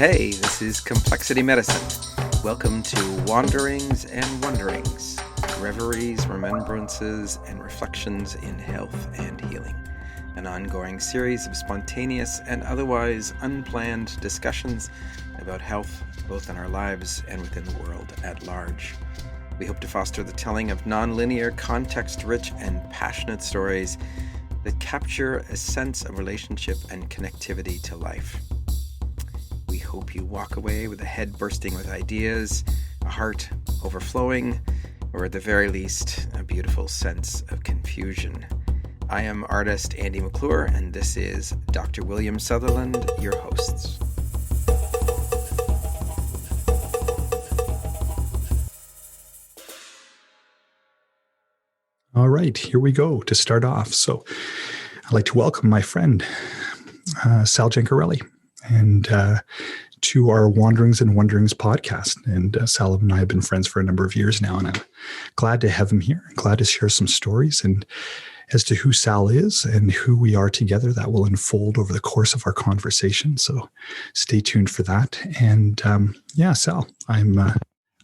Hey, this is Complexity Medicine. Welcome to Wanderings and Wonderings, Reveries, Remembrances, and Reflections in Health and Healing, an ongoing series of spontaneous and otherwise unplanned discussions about health, both in our lives and within the world at large. We hope to foster the telling of non-linear, context-rich, and passionate stories that capture a sense of relationship and connectivity to life. We hope you walk away with a head bursting with ideas, a heart overflowing, or at the very least, a beautiful sense of confusion. I am artist Andy McClure, and this is Dr. William Sutherland, your hosts. All right, here we go to start off. So I'd like to welcome my friend, Sal Gencarelle, and to our Wanderings and Wonderings podcast. And Sal and I have been friends for a number of years now, and I'm glad to have him here. I'm glad to share some stories and as to who Sal is and who we are together. That will unfold over the course of our conversation. So stay tuned for that. And Sal, I'm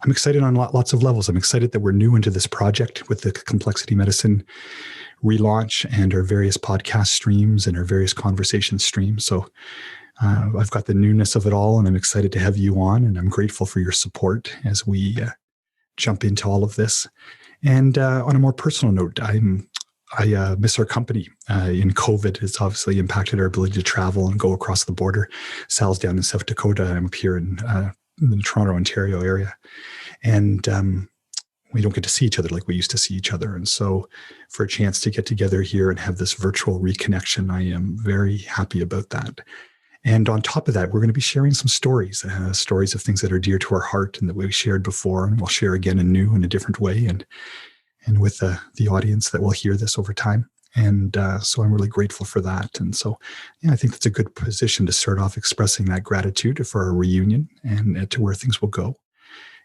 excited on lots of levels. I'm excited that we're new into this project with the Complexity Medicine relaunch and our various podcast streams and our various conversation streams. So I've got the newness of it all, and I'm excited to have you on, and I'm grateful for your support as we jump into all of this. And on a more personal note, I miss our company. In COVID, it's obviously impacted our ability to travel and go across the border. Sal's down in South Dakota. I'm up here in the Toronto, Ontario area. And we don't get to see each other like we used to see each other. And so for a chance to get together here and have this virtual reconnection, I am very happy about that. And on top of that, we're going to be sharing some stories of things that are dear to our heart and that we've shared before, and we'll share again anew in a different way and with the audience that will hear this over time. And so I'm really grateful for that. And so, I think that's a good position to start off expressing that gratitude for our reunion and to where things will go.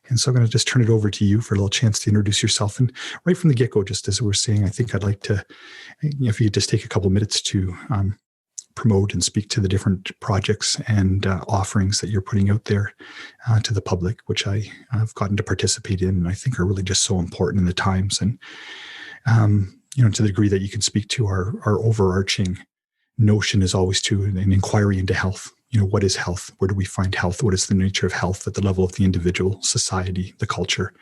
And so I'm going to just turn it over to you for a little chance to introduce yourself. And right from the get-go, just as we were saying, I think I'd like to, if you could just take a couple of minutes to promote and speak to the different projects and offerings that you're putting out there to the public, which I've gotten to participate in, and I think are really just so important in the times. And, to the degree that you can speak to our overarching notion is always to an inquiry into health. What is health? Where do we find health? What is the nature of health at the level of the individual, society, the culture,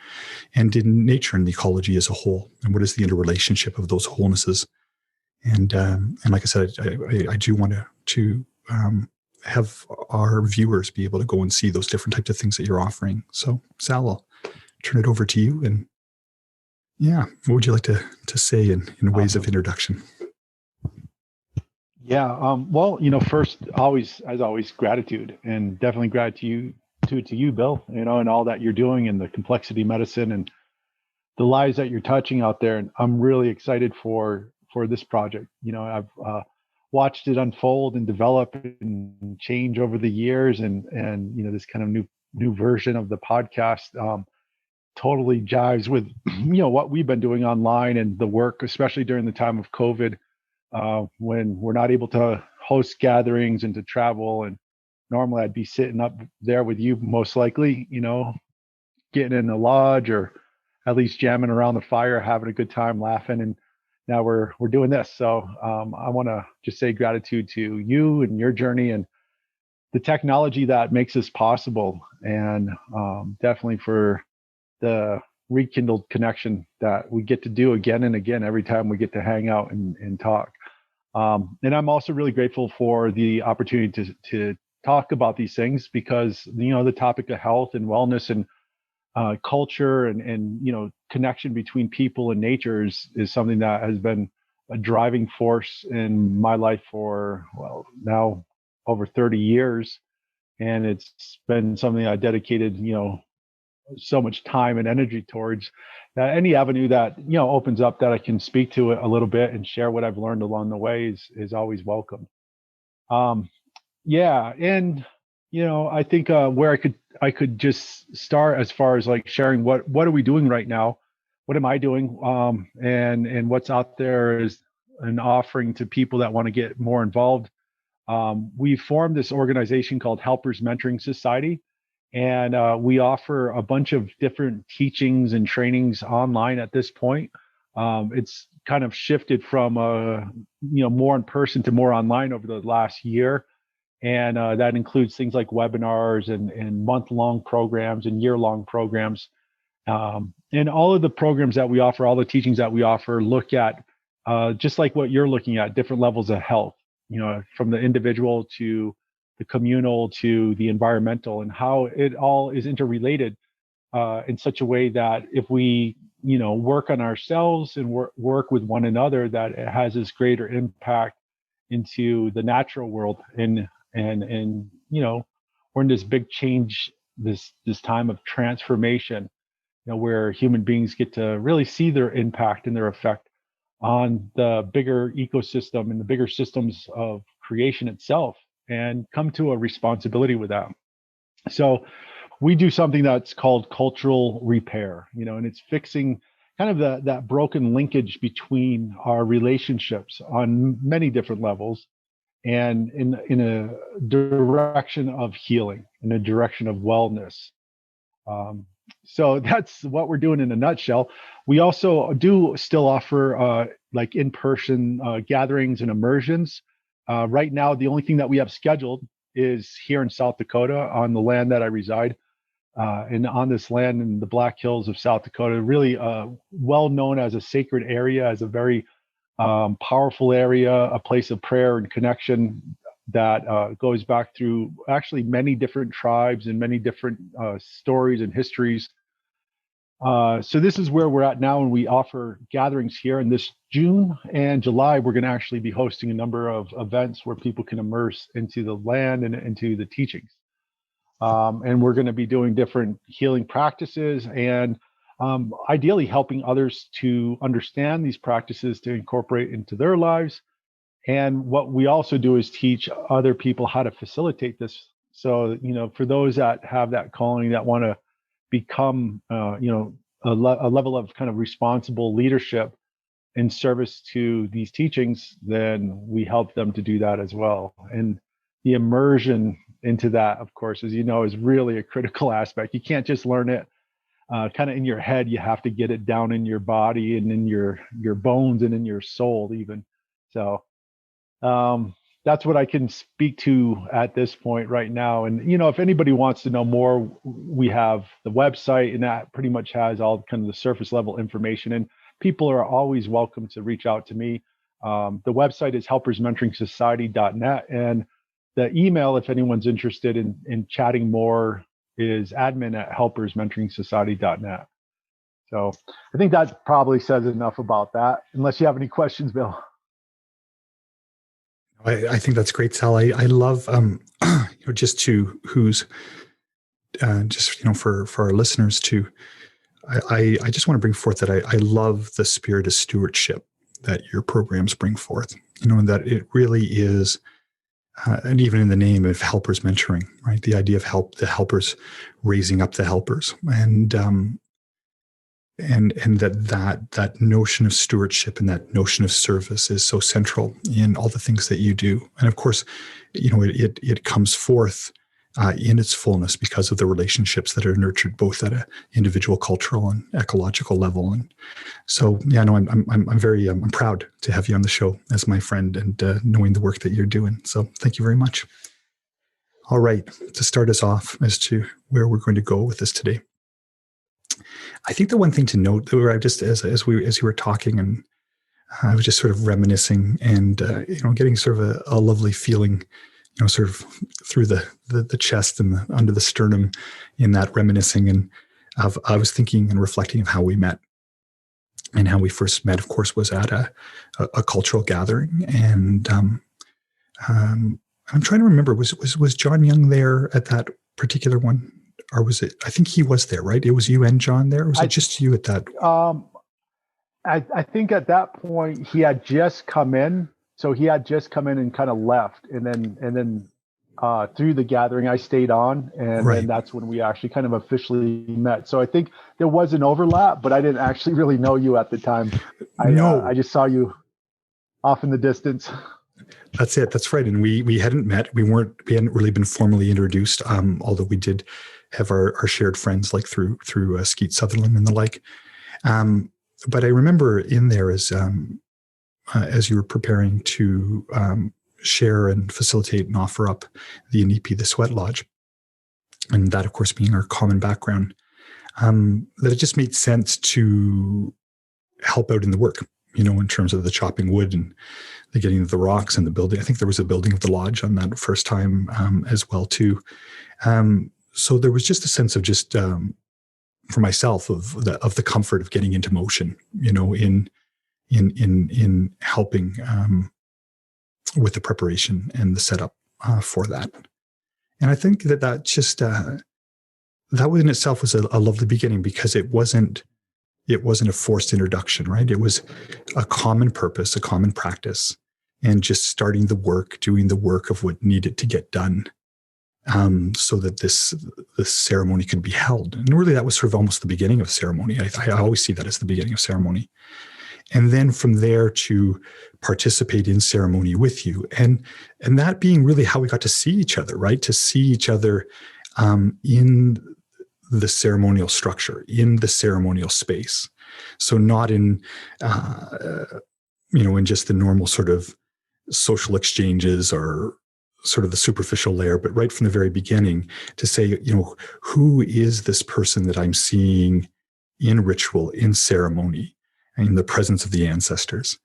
and in nature and the ecology as a whole? And what is the interrelationship of those wholenesses? And like I said, I do want to have our viewers be able to go and see those different types of things that you're offering. So, Sal, I'll turn it over to you. And what would you like to say in ways of introduction? First, as always, gratitude, and definitely gratitude to you, Bill, and all that you're doing in the Complexity Medicine and the lives that you're touching out there. And I'm really excited for this project. I've watched it unfold and develop and change over the years, and this kind of new version of the podcast totally jives with what we've been doing online and the work, especially during the time of COVID, when we're not able to host gatherings and to travel. And normally I'd be sitting up there with you, most likely, getting in the lodge or at least jamming around the fire, having a good time, laughing. And now we're doing this. So I want to just say gratitude to you and your journey and the technology that makes this possible, and definitely for the rekindled connection that we get to do again and again every time we get to hang out and talk. And I'm also really grateful for the opportunity to talk about these things, because the topic of health and wellness and culture and connection between people and nature is something that has been a driving force in my life for now over 30 years, and it's been something I dedicated so much time and energy towards. Any avenue that opens up that I can speak to it a little bit and share what I've learned along the way is always welcome. And I think where I could just start as far as like sharing what are we doing right now, what am I doing, and what's out there is an offering to people that want to get more involved. we formed this organization called Helpers Mentoring Society, and we offer a bunch of different teachings and trainings online at this point. It's kind of shifted from more in person to more online over the last year, and that includes things like webinars and month-long programs and year-long programs. And all of the programs that we offer, all the teachings that we offer, look at just like what you're looking at, different levels of health, from the individual to the communal to the environmental, and how it all is interrelated in such a way that if we, work on ourselves and work with one another, that it has this greater impact into the natural world. And we're in this big change, this time of transformation, where human beings get to really see their impact and their effect on the bigger ecosystem and the bigger systems of creation itself, and come to a responsibility with that. So we do something that's called cultural repair, and it's fixing kind of that broken linkage between our relationships on many different levels, and in a direction of healing, in a direction of wellness. So that's what we're doing in a nutshell. We also do still offer like in-person gatherings and immersions. Right now, the only thing that we have scheduled is here in South Dakota on the land that I reside. And on this land in the Black Hills of South Dakota, really well known as a sacred area, as a very powerful area, a place of prayer and connection that goes back through actually many different tribes and many different stories and histories. So this is where we're at now, and we offer gatherings here. And this June and July, we're going to actually be hosting a number of events where people can immerse into the land and into the teachings. And we're going to be doing different healing practices and ideally helping others to understand these practices to incorporate into their lives. And what we also do is teach other people how to facilitate this. So, for those that have that calling, that want to become, a level of kind of responsible leadership in service to these teachings, then we help them to do that as well. And the immersion into that, of course, as you know, is really a critical aspect. You can't just learn it kind of in your head. You have to get it down in your body and in your bones and in your soul even. So that's what I can speak to at this point right now. And, if anybody wants to know more, we have the website, and that pretty much has all kind of the surface level information. And people are always welcome to reach out to me. The website is helpersmentoringsociety.net. And the email, if anyone's interested in chatting more, is admin@helpersmentoringsociety.net. So I think that probably says enough about that, unless you have any questions, Bill. I think that's great, Sal. I love, just to who's for our listeners to, I just want to bring forth that I love the spirit of stewardship that your programs bring forth, and that it really is, and even in the name of helpers mentoring, right? The idea of the helpers raising up the helpers, and that notion of stewardship and that notion of service is so central in all the things that you do. And of course, it comes forth in its fullness because of the relationships that are nurtured both at an individual, cultural, and ecological level. And so, I'm proud to have you on the show as my friend, and knowing the work that you're doing. So thank you very much. All right, to start us off as to where we're going to go with this today, I think the one thing to note, where I just as you were talking, and I was just sort of reminiscing and getting sort of a lovely feeling, sort of through the chest and under the sternum in that reminiscing, and I was thinking and reflecting of how we met, and how we first met. Of course, was at a cultural gathering, and I'm trying to remember, was John Young there at that particular one? Or was it? I think he was there, right? It was you and John there. Or was it just you at that? I think at that point he had just come in, so he had just come in and kind of left, and then through the gathering I stayed on, and then that's when we actually kind of officially met. So I think there was an overlap, but I didn't actually really know you at the time. I just saw you off in the distance. That's it. That's right. And we hadn't met. We hadn't really been formally introduced. Although we did have our shared friends, like through Skeet Sutherland and the like. But I remember in there as you were preparing to share and facilitate and offer up the Inipi, the sweat lodge, and that, of course, being our common background, that it just made sense to help out in the work, in terms of the chopping wood and the getting of the rocks and the building. I think there was a building of the lodge on that first time as well, too. So there was just a sense of just, for myself, of the comfort of getting into motion, in helping with the preparation and the setup for that. And I think that just that within itself was a lovely beginning, because it wasn't a forced introduction, right? It was a common purpose, a common practice, and just starting the work, doing the work of what needed to get done, so that this ceremony could be held. And really, that was sort of almost the beginning of ceremony. I always see that as the beginning of ceremony. And then from there to participate in ceremony with you. And that being really how we got to see each other, right? To see each other in the ceremonial structure, in the ceremonial space. So not in, in just the normal sort of social exchanges or sort of the superficial layer, but right from the very beginning to say, who is this person that I'm seeing in ritual, in ceremony, in the presence of the ancestors,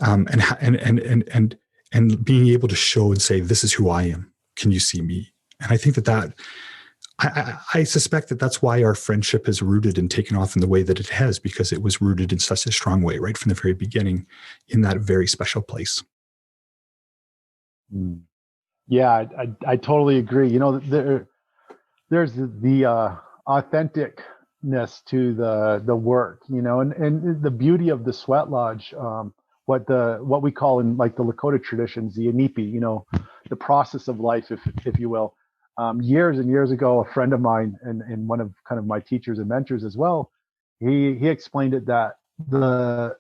and being able to show and say, this is who I am. Can you see me? And I think that I suspect that that's why our friendship has rooted and taken off in the way that it has, because it was rooted in such a strong way right from the very beginning in that very special place. Yeah, I totally agree. There's the authenticness to the work, and the beauty of the sweat lodge, what we call in like the Lakota traditions, the Inipi, the process of life, if you will. Years and years ago, a friend of mine and one of kind of my teachers and mentors as well, he explained it that the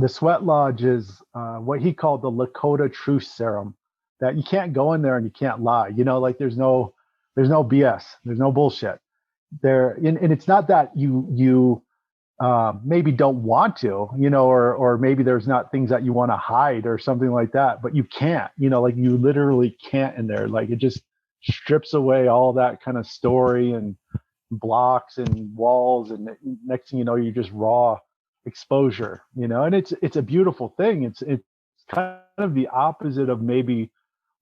sweat lodge is what he called the Lakota truth serum, that you can't go in there and you can't lie. Like there's no BS, there's no bullshit there. And it's not that you maybe don't want to, or maybe there's not things that you want to hide or something like that, but you can't, like you literally can't in there. Like it just strips away all that kind of story and blocks and walls, and next thing you know, you're just raw exposure, and it's a beautiful thing. It's kind of the opposite of maybe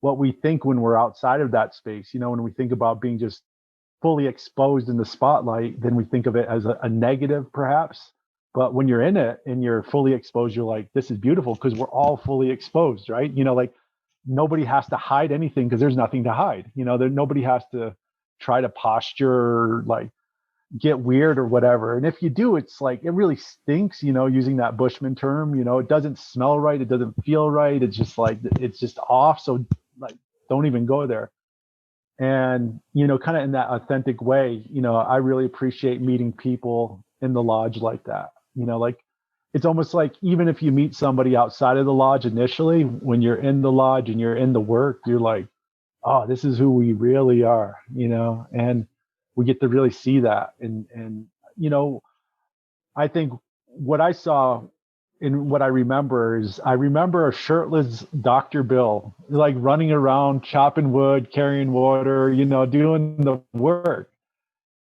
what we think when we're outside of that space. When we think about being just fully exposed in the spotlight, then we think of it as a negative perhaps. But when you're in it and you're fully exposed, you're like, this is beautiful, because we're all fully exposed, right? Like nobody has to hide anything, because there's nothing to hide. Nobody has to try to posture, like get weird or whatever. And if you do, it's like, it really stinks, using that Bushman term. It doesn't smell right, it doesn't feel right, it's just like, it's just off. So like, don't even go there. And kind of in that authentic way, I really appreciate meeting people in the lodge like that. Like it's almost like, even if you meet somebody outside of the lodge initially, when you're in the lodge and you're in the work, you're like, oh, this is who we really are, and we get to really see that. And I think what I saw and what I remember is, I remember a shirtless Dr. Bill, like running around, chopping wood, carrying water, doing the work.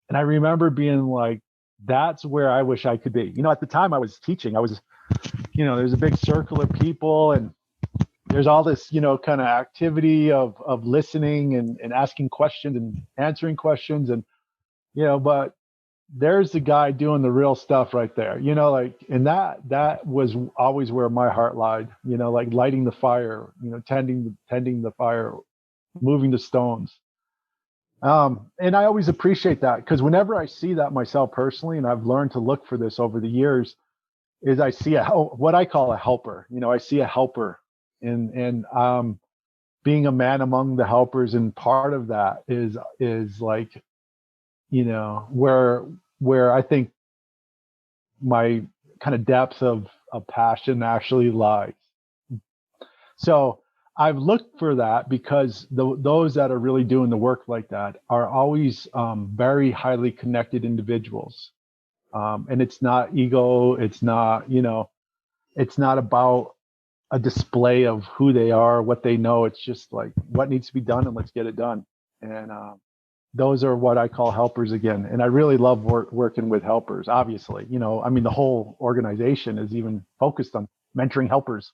And I remember being like, that's where I wish I could be. At the time I was teaching, there's a big circle of people, and there's all this, kind of activity of listening and asking questions and answering questions. And, but there's the guy doing the real stuff right there, like, and that was always where my heart lied, like lighting the fire, tending the fire, moving the stones. And I always appreciate that, because whenever I see that myself personally, and I've learned to look for this over the years, is I see what I call a helper. I see a helper, and being a man among the helpers, and part of that is like, where I think my kind of depth of passion actually lies. So I've looked for that because those that are really doing the work like that are always very highly connected individuals. And it's not ego. It's not, it's not about a display of who they are, what they know. It's just like what needs to be done and let's get it done. And those are what I call helpers again. And I really love working with helpers, obviously. The whole organization is even focused on mentoring helpers.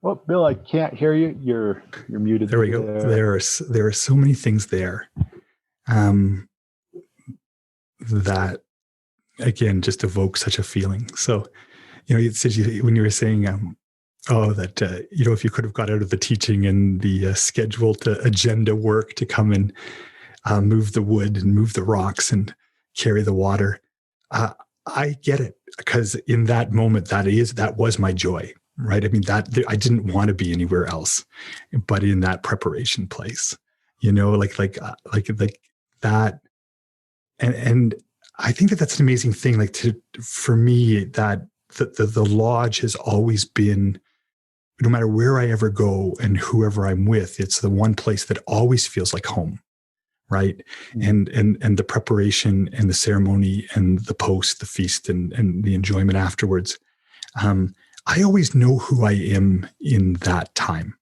Oh, Bill, I can't hear you. You're muted. There we go. There are so many things there that, again, just evoke such a feeling. So, it said when you were saying, if you could have got out of the teaching and the scheduled agenda work to come and move the wood and move the rocks and carry the water, I get it, because in that moment, that was my joy. Right. I mean, that I didn't want to be anywhere else, but in that preparation place, like that. And I think that's an amazing thing. For me, that the lodge has always been, no matter where I ever go and whoever I'm with, it's the one place that always feels like home. Right. Mm-hmm. And the preparation and the ceremony and the post, the feast and the enjoyment afterwards. I always know who I am in that time.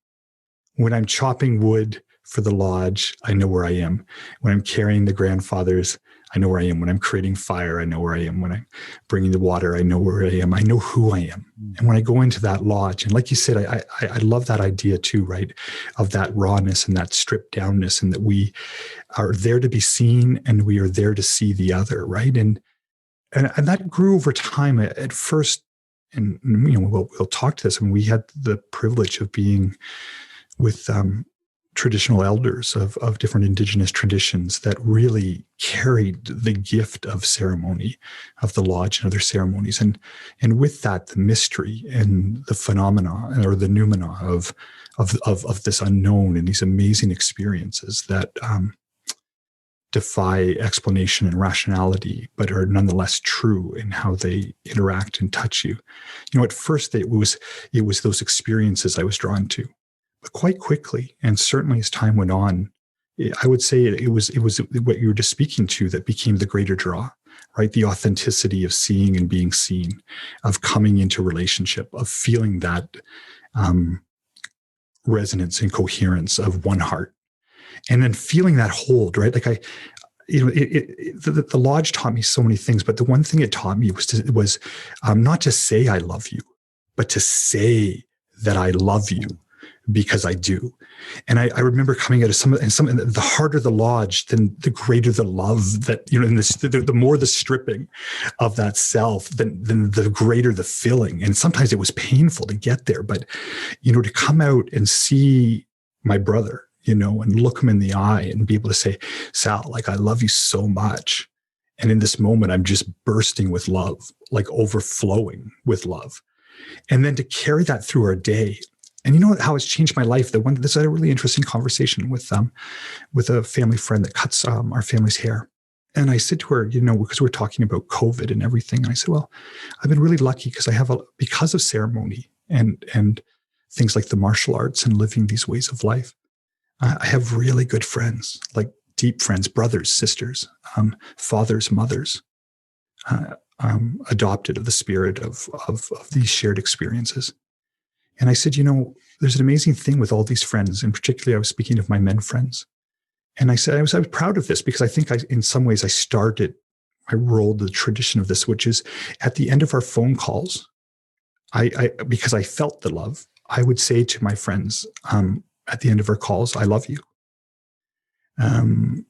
When I'm chopping wood for the lodge, I know where I am. When I'm carrying the grandfathers, I know where I am. When I'm creating fire, I know where I am. When I'm bringing the water, I know where I am. I know who I am. And when I go into that lodge, and like you said, I love that idea too, right? Of that rawness and that stripped downness, and that we are there to be seen and we are there to see the other, right? And that grew over time. At first, and we'll talk to this. I mean, we had the privilege of being with traditional elders of different Indigenous traditions that really carried the gift of ceremony, of the lodge and other ceremonies, and with that, the mystery and the phenomena or the noumena of this unknown and these amazing experiences that defy explanation and rationality, but are nonetheless true in how they interact and touch you. At first it was those experiences I was drawn to, but quite quickly, and certainly as time went on, I would say it was what you were just speaking to that became the greater draw, right? The authenticity of seeing and being seen, of coming into relationship, of feeling that resonance and coherence of one heart. And then feeling that hold, right? Like the lodge taught me so many things, but the one thing it taught me was not to say I love you, but to say that I love you because I do. And I remember coming out of some, the harder the lodge, then the greater the love that, and the more the stripping of that self, then the greater the filling. And sometimes it was painful to get there, but, to come out and see my brother, and look him in the eye and be able to say, Sal, like, I love you so much. And in this moment, I'm just bursting with love, like overflowing with love. And then to carry that through our day. And you know how it's changed my life? This had a really interesting conversation with a family friend that cuts our family's hair. And I said to her, because we're talking about COVID and everything. And I said, well, I've been really lucky because because of ceremony and things like the martial arts and living these ways of life, I have really good friends, like deep friends, brothers, sisters, fathers, mothers, adopted of the spirit of these shared experiences. And I said, there's an amazing thing with all these friends, and particularly I was speaking of my men friends. And I said, I was proud of this because I think in some ways I rolled the tradition of this, which is at the end of our phone calls, because I felt the love, I would say to my friends, at the end of our calls, I love you. And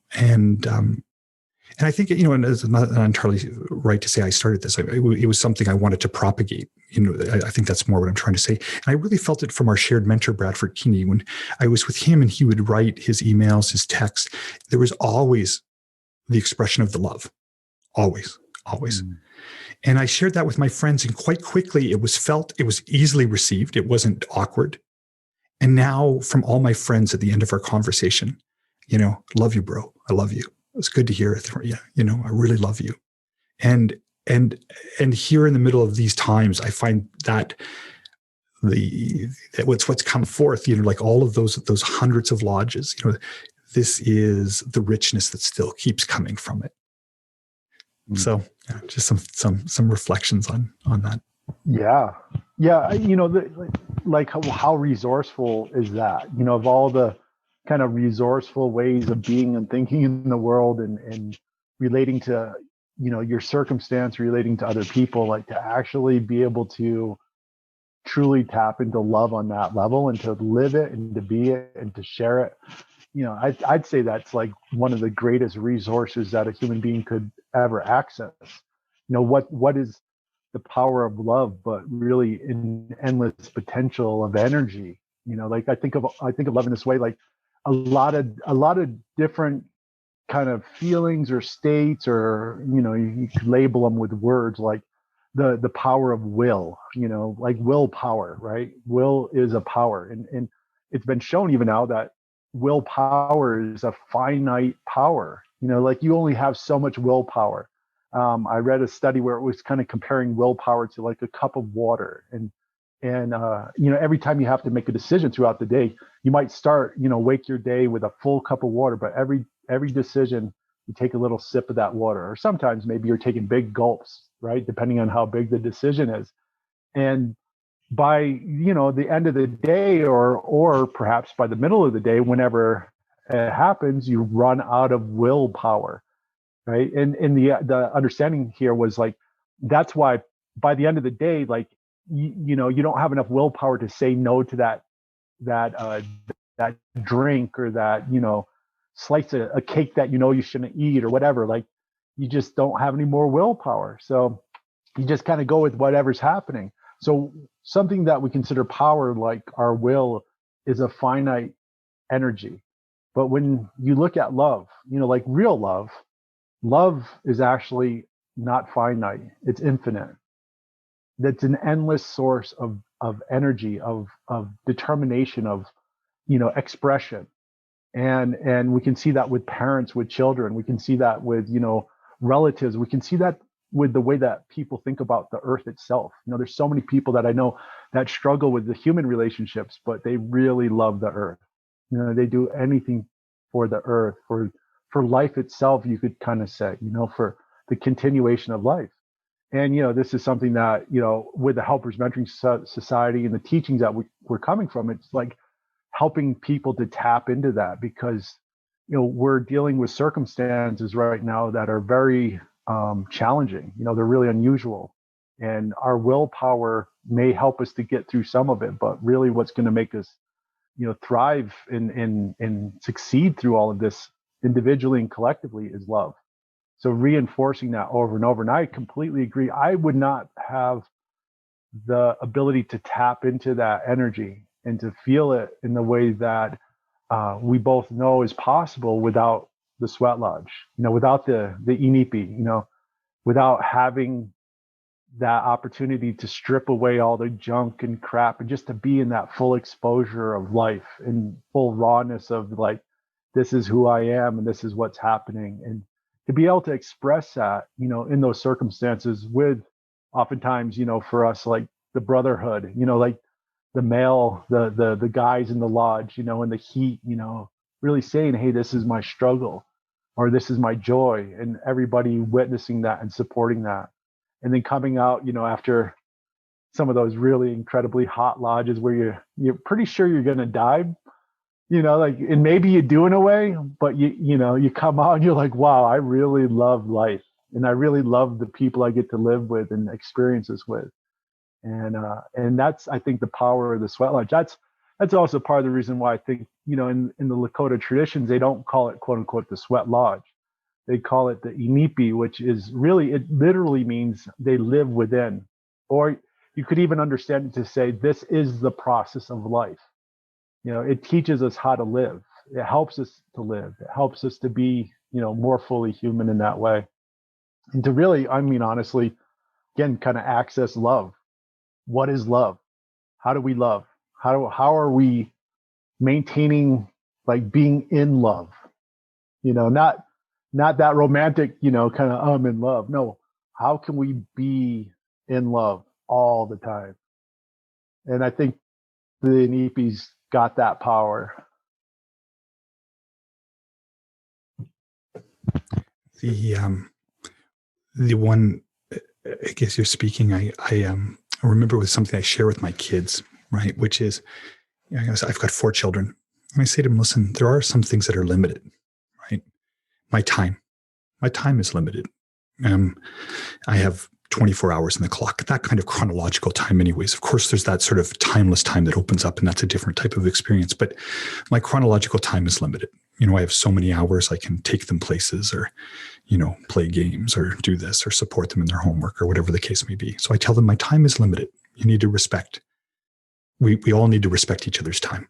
I think, and it's not entirely right to say I started this. It was something I wanted to propagate. I think that's more what I'm trying to say. And I really felt it from our shared mentor, Bradford Keeney, when I was with him and he would write his emails, his texts. There was always the expression of the love. Always. Mm. And I shared that with my friends, and quite quickly it was felt, it was easily received. It wasn't awkward. And now from all my friends at the end of our conversation, love you, bro. I love you. It's good to hear it from you. I really love you. And and here in the middle of these times, I find that what's come forth, like all of those hundreds of lodges, this is the richness that still keeps coming from it. So just some reflections on that. Yeah. Like how resourceful is that? Of all the kind of resourceful ways of being and thinking in the world, and relating to your circumstance, relating to other people, like to actually be able to truly tap into love on that level, and to live it, and to be it, and to share it. I'd say that's like one of the greatest resources that a human being could ever access. What is the power of love, but really an endless potential of energy. Like I think of love in this way, like a lot of different kind of feelings or states, or you could label them with words like the power of will, like willpower, right? Will is a power, and it's been shown even now that willpower is a finite power. Like you only have so much willpower. I read a study where it was kind of comparing willpower to like a cup of water, and every time you have to make a decision throughout the day, you might start wake your day with a full cup of water, but every decision you take a little sip of that water, or sometimes maybe you're taking big gulps, right, depending on how big the decision is. And by the end of the day, or perhaps by the middle of the day, whenever it happens, you run out of willpower, right? And the understanding here was like, that's why by the end of the day, like you don't have enough willpower to say no to that drink, or that slice a cake that you shouldn't eat, or whatever. Like you just don't have any more willpower, so you just kind of go with whatever's happening. So something that we consider power, like our will, is a finite energy. But when you look at love, like real love is actually not finite. It's infinite. That's an endless source of energy, of determination, of expression. And we can see that with parents, with children. We can see that with relatives. We can see that with the way that people think about the earth itself. There's so many people that I know that struggle with the human relationships, but they really love the earth. They do anything for the earth, for life itself, you could kind of say, for the continuation of life. And this is something that with the Helpers Mentoring Society and the teachings that we're coming from, it's like helping people to tap into that, because we're dealing with circumstances right now that are very challenging. They're really unusual, and our willpower may help us to get through some of it, but really what's going to make us thrive and succeed through all of this individually and collectively is love. So reinforcing that over and over. And I completely agree. I would not have the ability to tap into that energy and to feel it in the way that we both know is possible without the sweat lodge, without the Inipi, without having that opportunity to strip away all the junk and crap, and just to be in that full exposure of life and full rawness of like, this is who I am and this is what's happening. And to be able to express that, in those circumstances with oftentimes, for us, like the brotherhood, like the male, the guys in the lodge, in the heat, really saying, hey, this is my struggle, or this is my joy, and everybody witnessing that and supporting that. And then coming out, after some of those really incredibly hot lodges where you're pretty sure you're going to die, like, and maybe you do in a way, but you come out and you're like, wow, I really love life. And I really love the people I get to live with and experiences with. And that's, I think, the power of the sweat lodge. That's also part of the reason why I think, in the Lakota traditions, they don't call it, quote unquote, the sweat lodge. They call it the Inipi, which is really, it literally means they live within. Or you could even understand it to say, this is the process of life. It teaches us how to live. It helps us to live. It helps us to be, more fully human in that way. And to really, honestly, again, kind of access love. What is love? How do we love? How are we maintaining, like, being in love? Not that romantic, kind of I'm in love. No, how can we be in love all the time? And I think the Inipi's got that power. The one, I guess you're speaking, I remember with something I share with my kids, right? Which is, I've got 4 children. And I say to them, listen, there are some things that are limited, right? My time is limited. I have 24 hours in the clock, that kind of chronological time anyways. Of course, there's that sort of timeless time that opens up, and that's a different type of experience. But my chronological time is limited. I have so many hours I can take them places or, play games or do this or support them in their homework or whatever the case may be. So I tell them my time is limited. You need to respect. We all need to respect each other's time.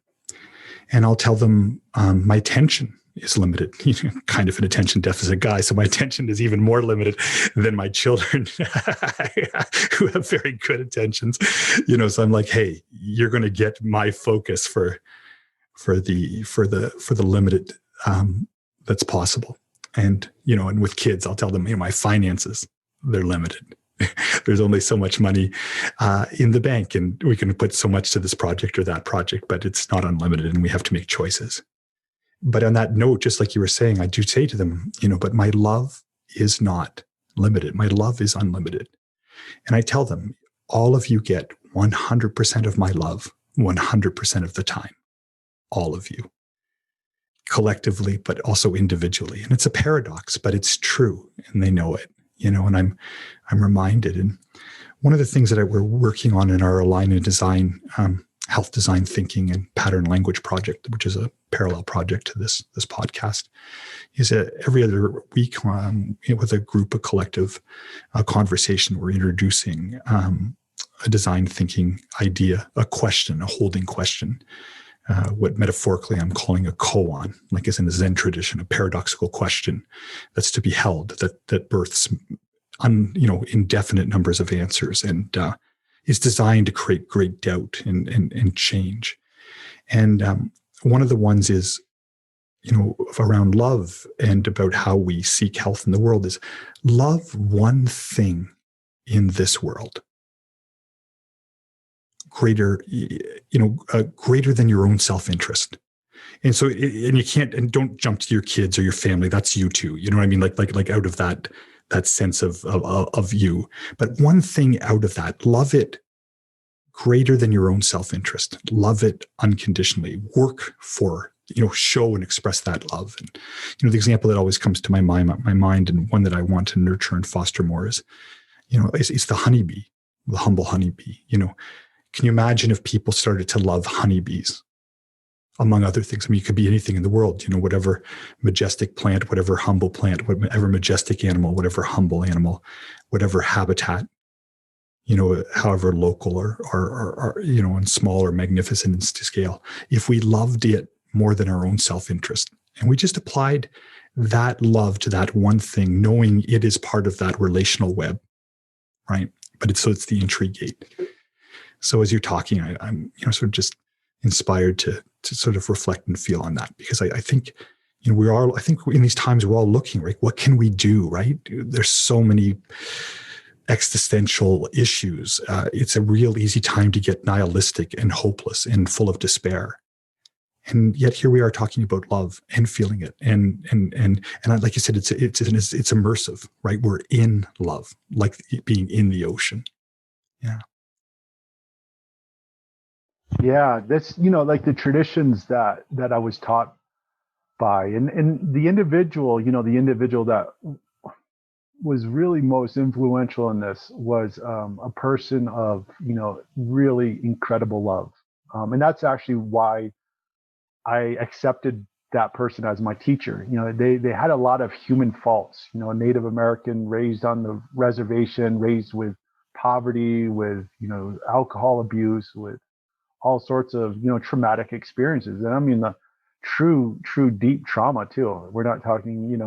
And I'll tell them my attention is limited, kind of an attention deficit guy. So my attention is even more limited than my children who have very good attentions. So I'm like, hey, you're going to get my focus for the limited that's possible. And, and with kids, I'll tell them, my finances, they're limited. There's only so much money in the bank, and we can put so much to this project or that project, but it's not unlimited, and we have to make choices. But on that note, just like you were saying, I do say to them, but my love is not limited. My love is unlimited. And I tell them, all of you get 100% of my love, 100% of the time. All of you. Collectively, but also individually. And it's a paradox, but it's true. And they know it, and I'm reminded. And one of the things that we're working on in our Align and Design, health design thinking and pattern language project, which is a parallel project to this podcast, is every other week with a group, a collective conversation, we're introducing a design thinking idea, a question, a holding question, what metaphorically I'm calling a koan, like as in the Zen tradition, a paradoxical question that's to be held, that births indefinite numbers of answers and is designed to create great doubt and change. And one of the ones is, around love and about how we seek health in the world is love one thing in this world greater than your own self-interest. And so, and you can't, and don't jump to your kids or your family. That's you too. You know what I mean? Like out of that sense of you. But one thing out of that, love it greater than your own self-interest. Love it unconditionally. Work for, show and express that love. And, the example that always comes to my mind, and one that I want to nurture and foster more is, it's the honeybee, the humble honeybee. Can you imagine if people started to love honeybees, among other things? I mean, it could be anything in the world, whatever majestic plant, whatever humble plant, whatever majestic animal, whatever humble animal, whatever habitat, however local or on small or magnificent scale. If we loved it more than our own self-interest, and we just applied that love to that one thing, knowing it is part of that relational web, right? But it's the entry gate. So as you're talking, I'm sort of just inspired to sort of reflect and feel on that, because I think I think in these times we're all looking, right? What can we do, right? There's so many existential issues. It's a real easy time to get nihilistic and hopeless and full of despair. And yet here we are talking about love and feeling it, and like you said, it's immersive, right? We're in love, like being in the ocean. Yeah, that's like the traditions that I was taught by, and the individual, the individual that was really most influential in this was a person of really incredible love, and that's actually why I accepted that person as my teacher. They had a lot of human faults. A Native American raised on the reservation, raised with poverty, with alcohol abuse, with all sorts of traumatic experiences. And I mean the true deep trauma too. We're not talking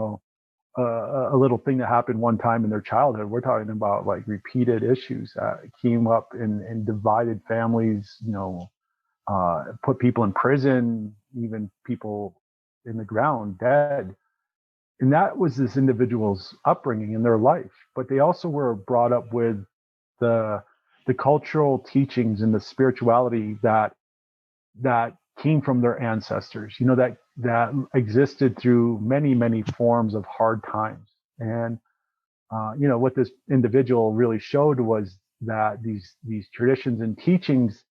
a little thing that happened one time in their childhood. We're talking about like repeated issues that came up and divided families, put people in prison, even people in the ground dead. And that was this individual's upbringing in their life. But they also were brought up with the cultural teachings and the spirituality that came from their ancestors, that existed through many, many forms of hard times. And what this individual really showed was that these traditions and teachings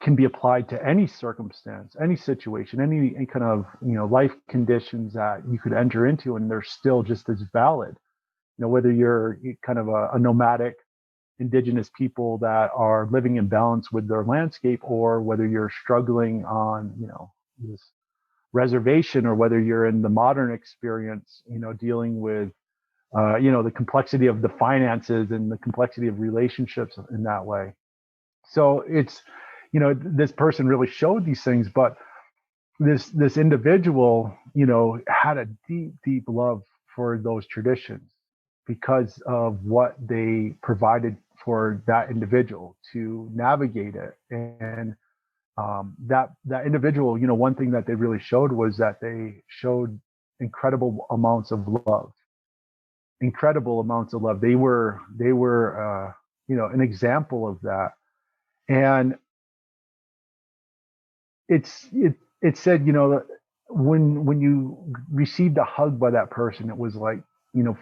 can be applied to any circumstance, any situation, any kind of life conditions that you could enter into, and they're still just as valid. Whether you're kind of a nomadic indigenous people that are living in balance with their landscape, or whether you're struggling on this reservation, or whether you're in the modern experience, dealing with the complexity of the finances and the complexity of relationships in that way. So it's, this person really showed these things, but this individual, had a deep, deep love for those traditions because of what they provided for that individual to navigate it. And that individual, one thing that they really showed was that they showed incredible amounts of love. They were an example of that. And it said, when you received a hug by that person, it was like,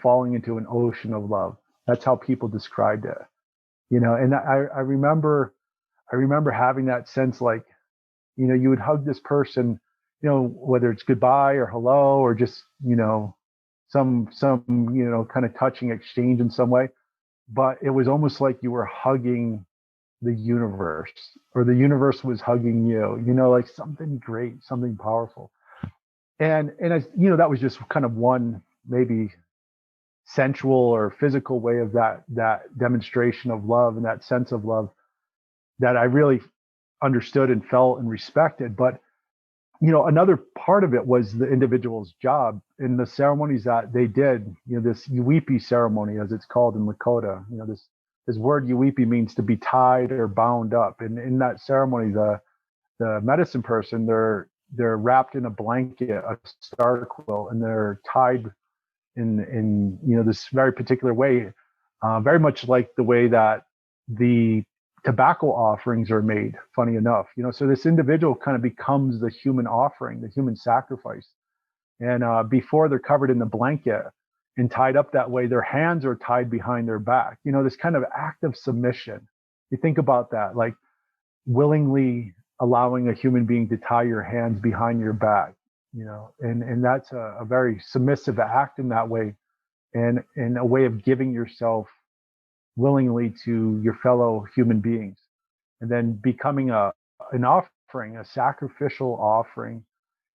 falling into an ocean of love. That's how people described it, and I remember having that sense, like, you would hug this person, whether it's goodbye or hello, or just, some kind of touching exchange in some way. But it was almost like you were hugging the universe, or the universe was hugging you, like something great, something powerful. And that was just kind of one maybe sensual or physical way of that demonstration of love and that sense of love that I really understood and felt and respected. But another part of it was the individual's job in the ceremonies that they did. This Inipi ceremony, as it's called in Lakota. This word Inipi means to be tied or bound up. And in that ceremony, the medicine person, they're wrapped in a blanket, a star quilt, and they're tied in this very particular way, very much like the way that the tobacco offerings are made, funny enough. So this individual kind of becomes the human offering, the human sacrifice. And before they're covered in the blanket and tied up that way, their hands are tied behind their back. This kind of act of submission. You think about that, like willingly allowing a human being to tie your hands behind your back, and that's a very submissive act in that way, and a way of giving yourself willingly to your fellow human beings, and then becoming an offering, a sacrificial offering.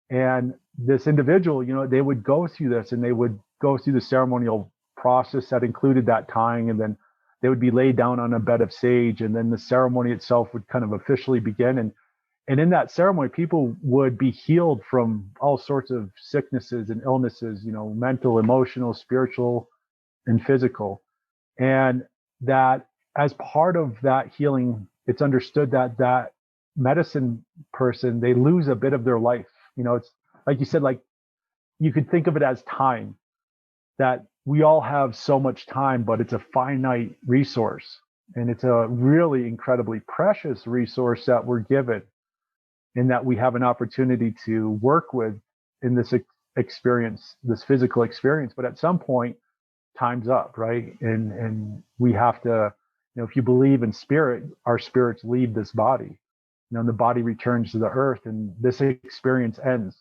And this individual, they would go through this, and they would go through the ceremonial process that included that tying, and then they would be laid down on a bed of sage, and then the ceremony itself would kind of officially begin. And in that ceremony, people would be healed from all sorts of sicknesses and illnesses, mental, emotional, spiritual, and physical. And that as part of that healing, it's understood that medicine person, they lose a bit of their life. It's like you said, like you could think of it as time, that we all have so much time, but it's a finite resource. And it's a really incredibly precious resource that we're given, and that we have an opportunity to work with in this experience, this physical experience. But at some point, time's up, right? And we have to, if you believe in spirit, our spirits leave this body, and the body returns to the earth, and this experience ends.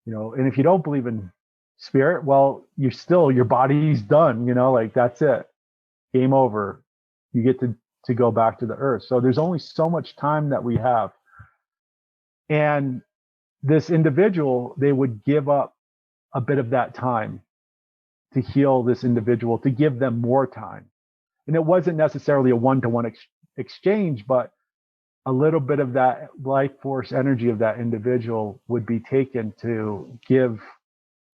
And if you don't believe in spirit, well, your body's done, like that's it, game over. You get to go back to the earth. So there's only so much time that we have. And this individual, they would give up a bit of that time to heal this individual, to give them more time. And it wasn't necessarily a one-to-one exchange, but a little bit of that life force energy of that individual would be taken to give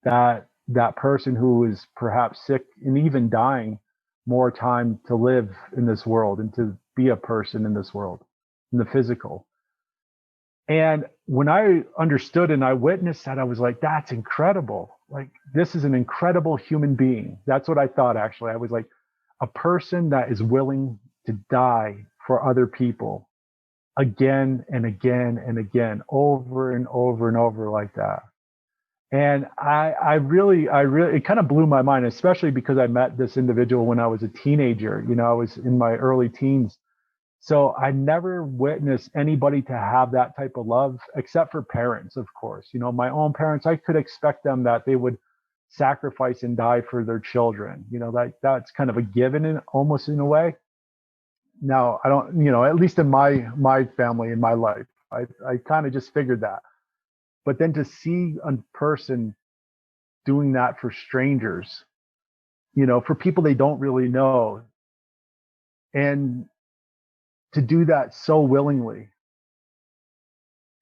that person who is perhaps sick and even dying more time to live in this world and to be a person in this world, in the physical. And when I understood and I witnessed that, I was like, that's incredible. like, this is an incredible human being. That's what I thought, actually. I was like, a person that is willing to die for other people again and again and again, over and over and over like that. And I really, it kind of blew my mind, especially because I met this individual when I was a teenager. You know, I was in my early teens. So I never witnessed anybody to have that type of love, except for parents, of course. You know, my own parents, I could expect them that they would sacrifice and die for their children. You know, that's kind of a given, almost in a way. Now, I don't, you know, at least in my family, in my life, I kind of just figured that. But then to see a person doing that for strangers, you know, for people they don't really know, and to do that so willingly,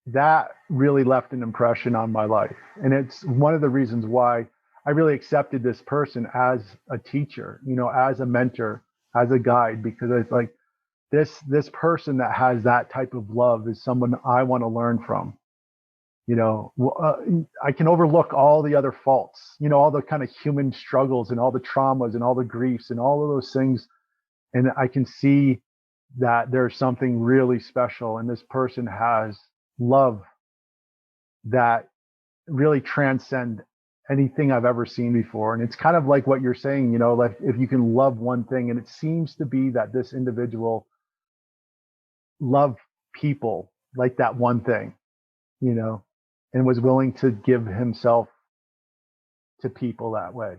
that really left an impression on my life. And it's one of the reasons why I really accepted this person as a teacher, you know, as a mentor, as a guide, because it's like, this person that has that type of love is someone I want to learn from. You know, I can overlook all the other faults, you know, all the kind of human struggles and all the traumas and all the griefs and all of those things. And I can see that there's something really special. And this person has love that really transcends anything I've ever seen before. And it's kind of like what you're saying, you know, like if you can love one thing, and it seems to be that this individual loved people like that one thing, you know, and was willing to give himself to people that way.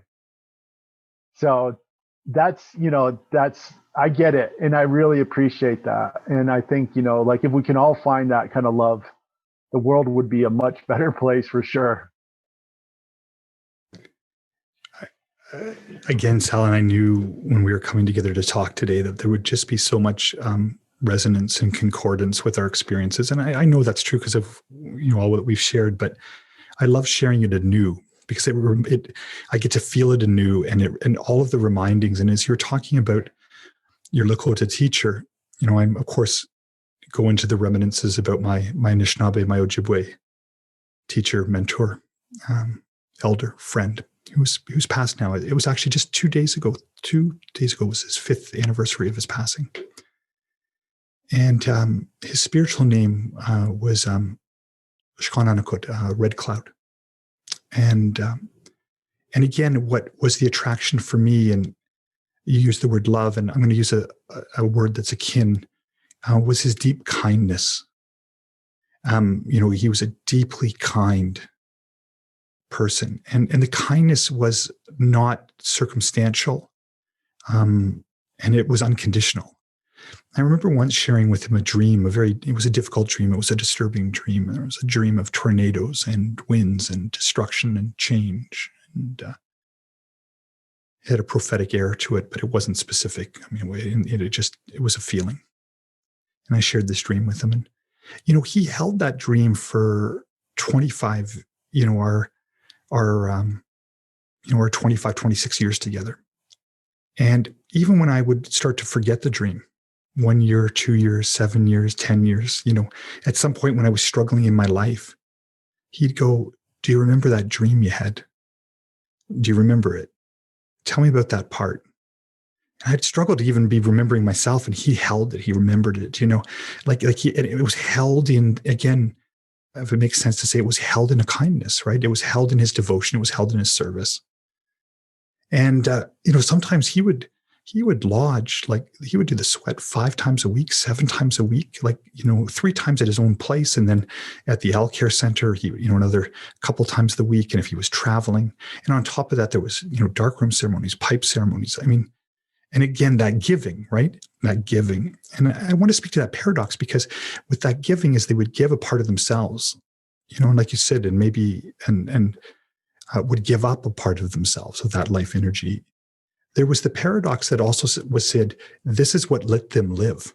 So that's, you know, I get it. And I really appreciate that. And I think, you know, like if we can all find that kind of love, the world would be a much better place for sure. Again, Sal and I knew when we were coming together to talk today that there would just be so much resonance and concordance with our experiences. And I know that's true because of, you know, all that we've shared, but I love sharing it anew because I get to feel it anew, and all of the remindings. And as you're talking about your Lakota teacher, you know, I'm of course go into the reminiscences about my Anishinaabe, my Ojibwe teacher, mentor, elder, friend, who's passed now. It was actually just 2 days ago. 2 days ago was his 5th anniversary of his passing. And his spiritual name was Shkananakut, Red Cloud. And again, what was the attraction for me, and you used the word love, and I'm going to use a word that's akin, was his deep kindness. You know, he was a deeply kind person, and the kindness was not circumstantial, and it was unconditional. I remember once sharing with him a dream, it was a difficult dream. It was a disturbing dream. It was a dream of tornadoes and winds and destruction and change. And it had a prophetic air to it, but it wasn't specific. I mean, it was a feeling. And I shared this dream with him. And, you know, he held that dream for 25, you know, our 25, 26 years together. And even when I would start to forget the dream, 1 year, 2 years, 7 years, 10 years, you know, at some point when I was struggling in my life, he'd go, "Do you remember that dream you had? Do you remember it? Tell me about that part." And I'd struggled to even be remembering myself, and he held it. He remembered it, you know, it was held in, again, if it makes sense to say, it was held in a kindness, right? It was held in his devotion. It was held in his service. And, you know, sometimes he would lodge, like he would do the sweat 5 times a week, 7 times a week, like, you know, 3 times at his own place. And then at the Al Care Center, he, you know, another couple times the week. And if he was traveling, and on top of that, there was, you know, darkroom ceremonies, pipe ceremonies. I mean, and again, that giving, right? That giving. And I want to speak to that paradox, because with that giving is they would give a part of themselves, you know, and like you said, and maybe, would give up a part of themselves, of that life energy. There was the paradox that also was said, this is what let them live,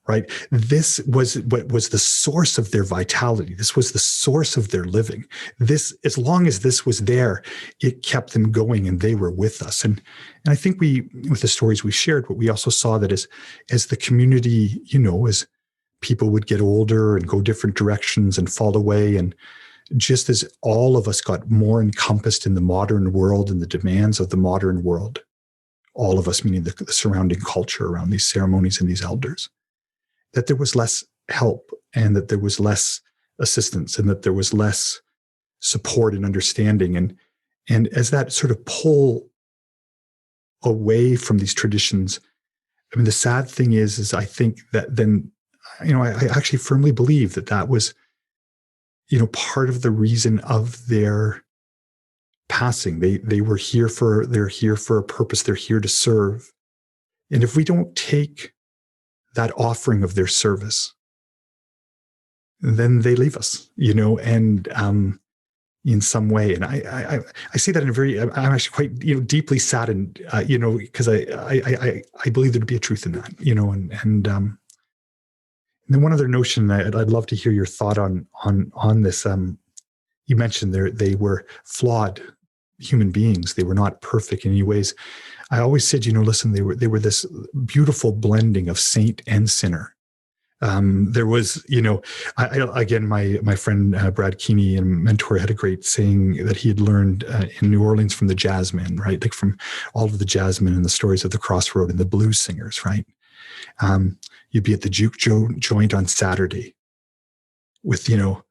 right? This was what was the source of their vitality. This was the source of their living. This, as long as this was there, it kept them going, and they were with us. And I think with the stories we shared, but we also saw that as the community, you know, as people would get older and go different directions and fall away, and just as all of us got more encompassed in the modern world and the demands of the modern world, all of us, meaning the surrounding culture around these ceremonies and these elders, that there was less help and that there was less assistance and that there was less support and understanding. And as that sort of pull away from these traditions, I mean, the sad thing is I think that then, I actually firmly believe that was, part of the reason of their passing. They're here for a purpose. They're here to serve. And if we don't take that offering of their service, then they leave us, and in some way. And I say that in a very, I'm actually quite, deeply saddened, because I believe there to be a truth in that, and then one other notion I'd love to hear your thought on this. You mentioned they were flawed human beings. They were not perfect in any ways. I always said, listen, they were this beautiful blending of saint and sinner. There was, again, my friend Brad Keeney and mentor had a great saying that he had learned in New Orleans from the jazzmen, right? Like from all of the jazzmen and the stories of the crossroad and the blues singers, right? You'd be at the juke joint on Saturday with, all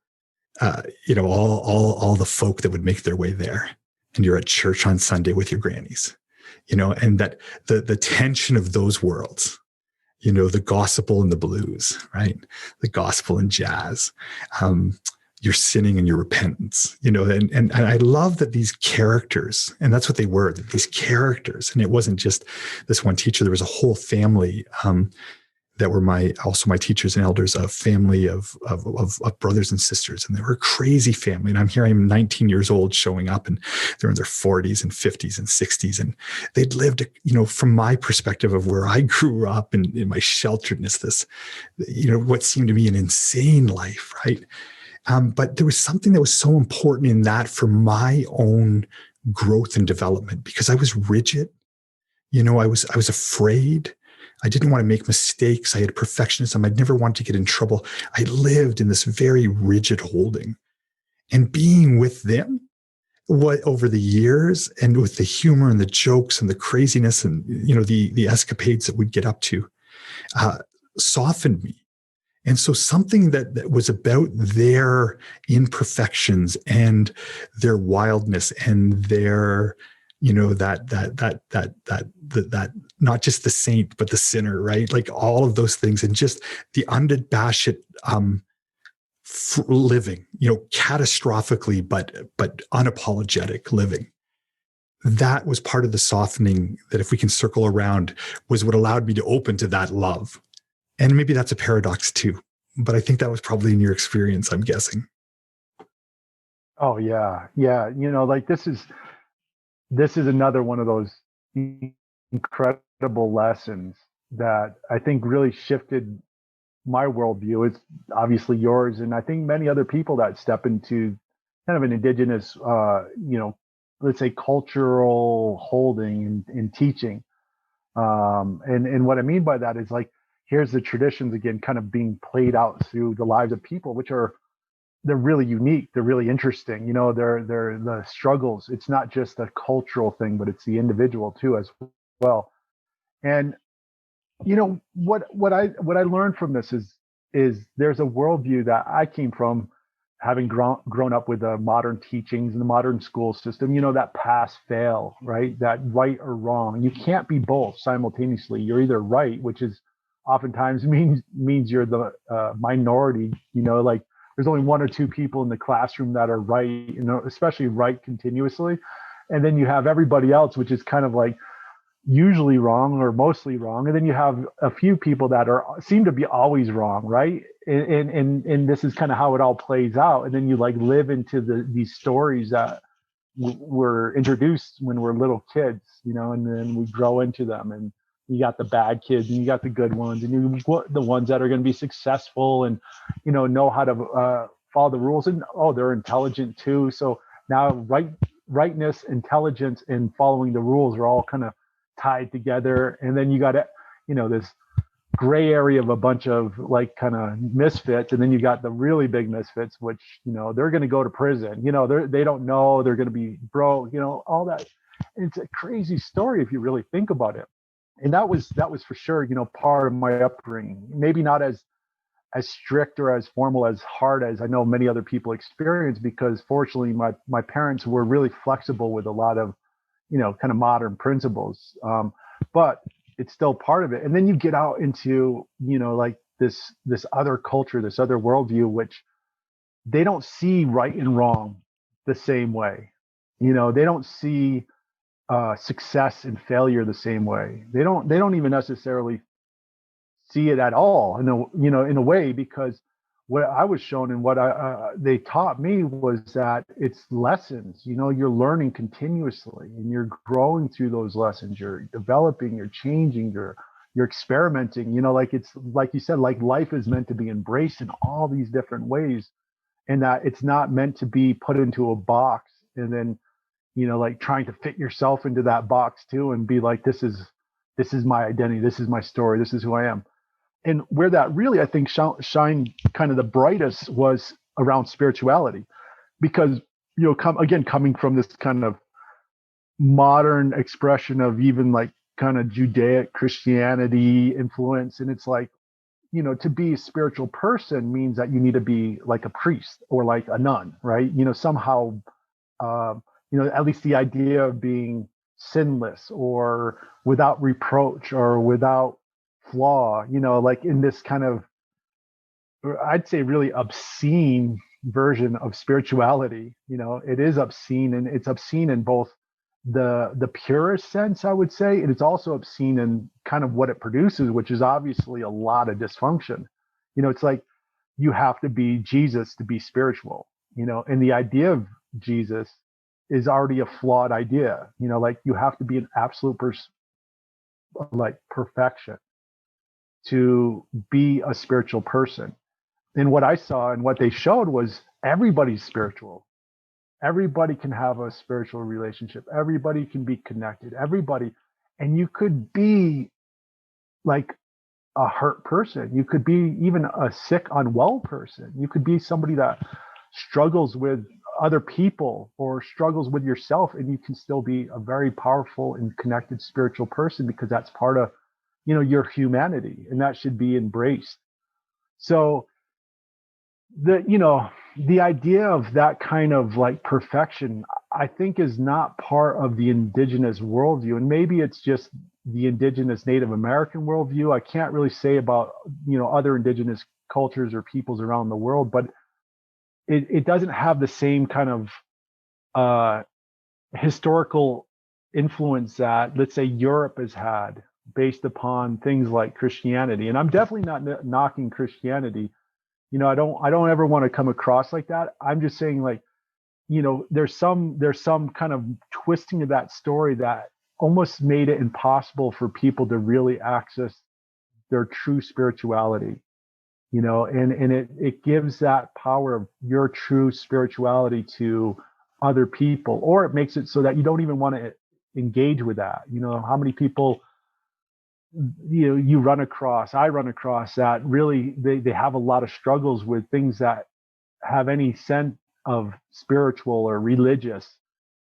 the folk that would make their way there. And you're at church on Sunday with your grannies, and that the tension of those worlds, the gospel and the blues, right? The gospel and jazz, your sinning and your repentance, and I love that these characters, and that's what they were, these characters. And it wasn't just this one teacher. There was a whole family, that were my teachers and elders, a family of brothers and sisters. And they were a crazy family. And I'm 19 years old showing up, and they're in their 40s and 50s and 60s. And they'd lived, from my perspective of where I grew up and in my shelteredness, this, what seemed to be an insane life, right? But there was something that was so important in that for my own growth and development, because I was rigid. I was afraid. I didn't want to make mistakes. I had perfectionism. I'd never wanted to get in trouble. I lived in this very rigid holding. And being with them over the years, and with the humor and the jokes and the craziness and, the escapades that we'd get up to, softened me. And so something that was about their imperfections and their wildness and their, that not just the saint, but the sinner, right? Like all of those things, and just the unabashed living, catastrophically, but unapologetic living. That was part of the softening that, if we can circle around, was what allowed me to open to that love. And maybe that's a paradox too, but I think that was probably in your experience, I'm guessing. Oh yeah. Yeah. Like this is another one of those incredible lessons that I think really shifted my worldview. It's obviously yours, and I think many other people that step into kind of an indigenous, let's say cultural holding in teaching. And what I mean by that is, like, here's the traditions again, kind of being played out through the lives of people, which they're really unique. They're really interesting. They're the struggles. It's not just a cultural thing, but it's the individual too, as well. And what I learned from this is there's a worldview that I came from, having grown up with the modern teachings and the modern school system. That pass fail, right? That right or wrong. You can't be both simultaneously. You're either right, which is oftentimes means you're the minority. Like, there's only one or two people in the classroom that are right, especially right continuously. And then you have everybody else, which is kind of like usually wrong or mostly wrong. And then you have a few people that seem to be always wrong, right? And this is kind of how it all plays out. And then you like live into these stories that were introduced when we're little kids, and then we grow into them. And you got the bad kids and you got the good ones, and you the ones that are going to be successful and know how to follow the rules, and they're intelligent too. So now rightness, intelligence, and following the rules are all kind of tied together. And then you got this gray area of a bunch of like kind of misfits, and then you got the really big misfits, which, you know, they're going to go to prison, you know, they don't know, they're going to be broke, you know, all that. It's a crazy story if you really think about it. And that was for sure, you know, part of my upbringing. Maybe not as strict or as formal, as hard as I know many other people experience, because fortunately my parents were really flexible with a lot of, you know, kind of modern principles. But it's still part of it. And then you get out into, you know, like this other culture, this other worldview, which they don't see right and wrong the same way. You know, they don't see success and failure the same way. They don't even necessarily see it at all in a, you know, in a way, because what I was shown and what they taught me was that it's lessons. You know, you're learning continuously and you're growing through those lessons. You're developing, you're changing, you're experimenting. You know, like it's like you said, like life is meant to be embraced in all these different ways, and that it's not meant to be put into a box and then, you know, like trying to fit yourself into that box too and be like, this is my identity, this is my story, this is who I am. And where that really, I think, shined kind of the brightest was around spirituality, because, you know, coming from this kind of modern expression of even like kind of Judaic Christianity influence. And it's like, you know, to be a spiritual person means that you need to be like a priest or like a nun, right? You know, somehow, you know, at least the idea of being sinless or without reproach or without flaw, you know, like in this kind of, I'd say, really obscene version of spirituality. You know, it is obscene, and it's obscene in both the purest sense, I would say, and it's also obscene in kind of what it produces, which is obviously a lot of dysfunction. You know, it's like you have to be Jesus to be spiritual, you know, and the idea of Jesus is already a flawed idea. You know, like you have to be an absolute like perfection to be a spiritual person. And what I saw and what they showed was everybody's spiritual. Everybody can have a spiritual relationship. Everybody can be connected. Everybody. And you could be like a hurt person. You could be even a sick, unwell person. You could be somebody that struggles with other people or struggles with yourself, and you can still be a very powerful and connected spiritual person, because that's part of, you know, your humanity, and that should be embraced. So you know, the idea of that kind of like perfection, I think, is not part of the Indigenous worldview. And maybe it's just the Indigenous Native American worldview. I can't really say about, you know, other Indigenous cultures or peoples around the world, but it doesn't have the same kind of historical influence that, let's say, Europe has had based upon things like Christianity. And I'm definitely not knocking Christianity. You know, I don't ever want to come across like that. I'm just saying, like, you know, there's some kind of twisting of that story that almost made it impossible for people to really access their true spirituality. You know, and it gives that power of your true spirituality to other people, or it makes it so that you don't even want to engage with that. You know, how many people, you know, I run across that really they have a lot of struggles with things that have any sense of spiritual or religious,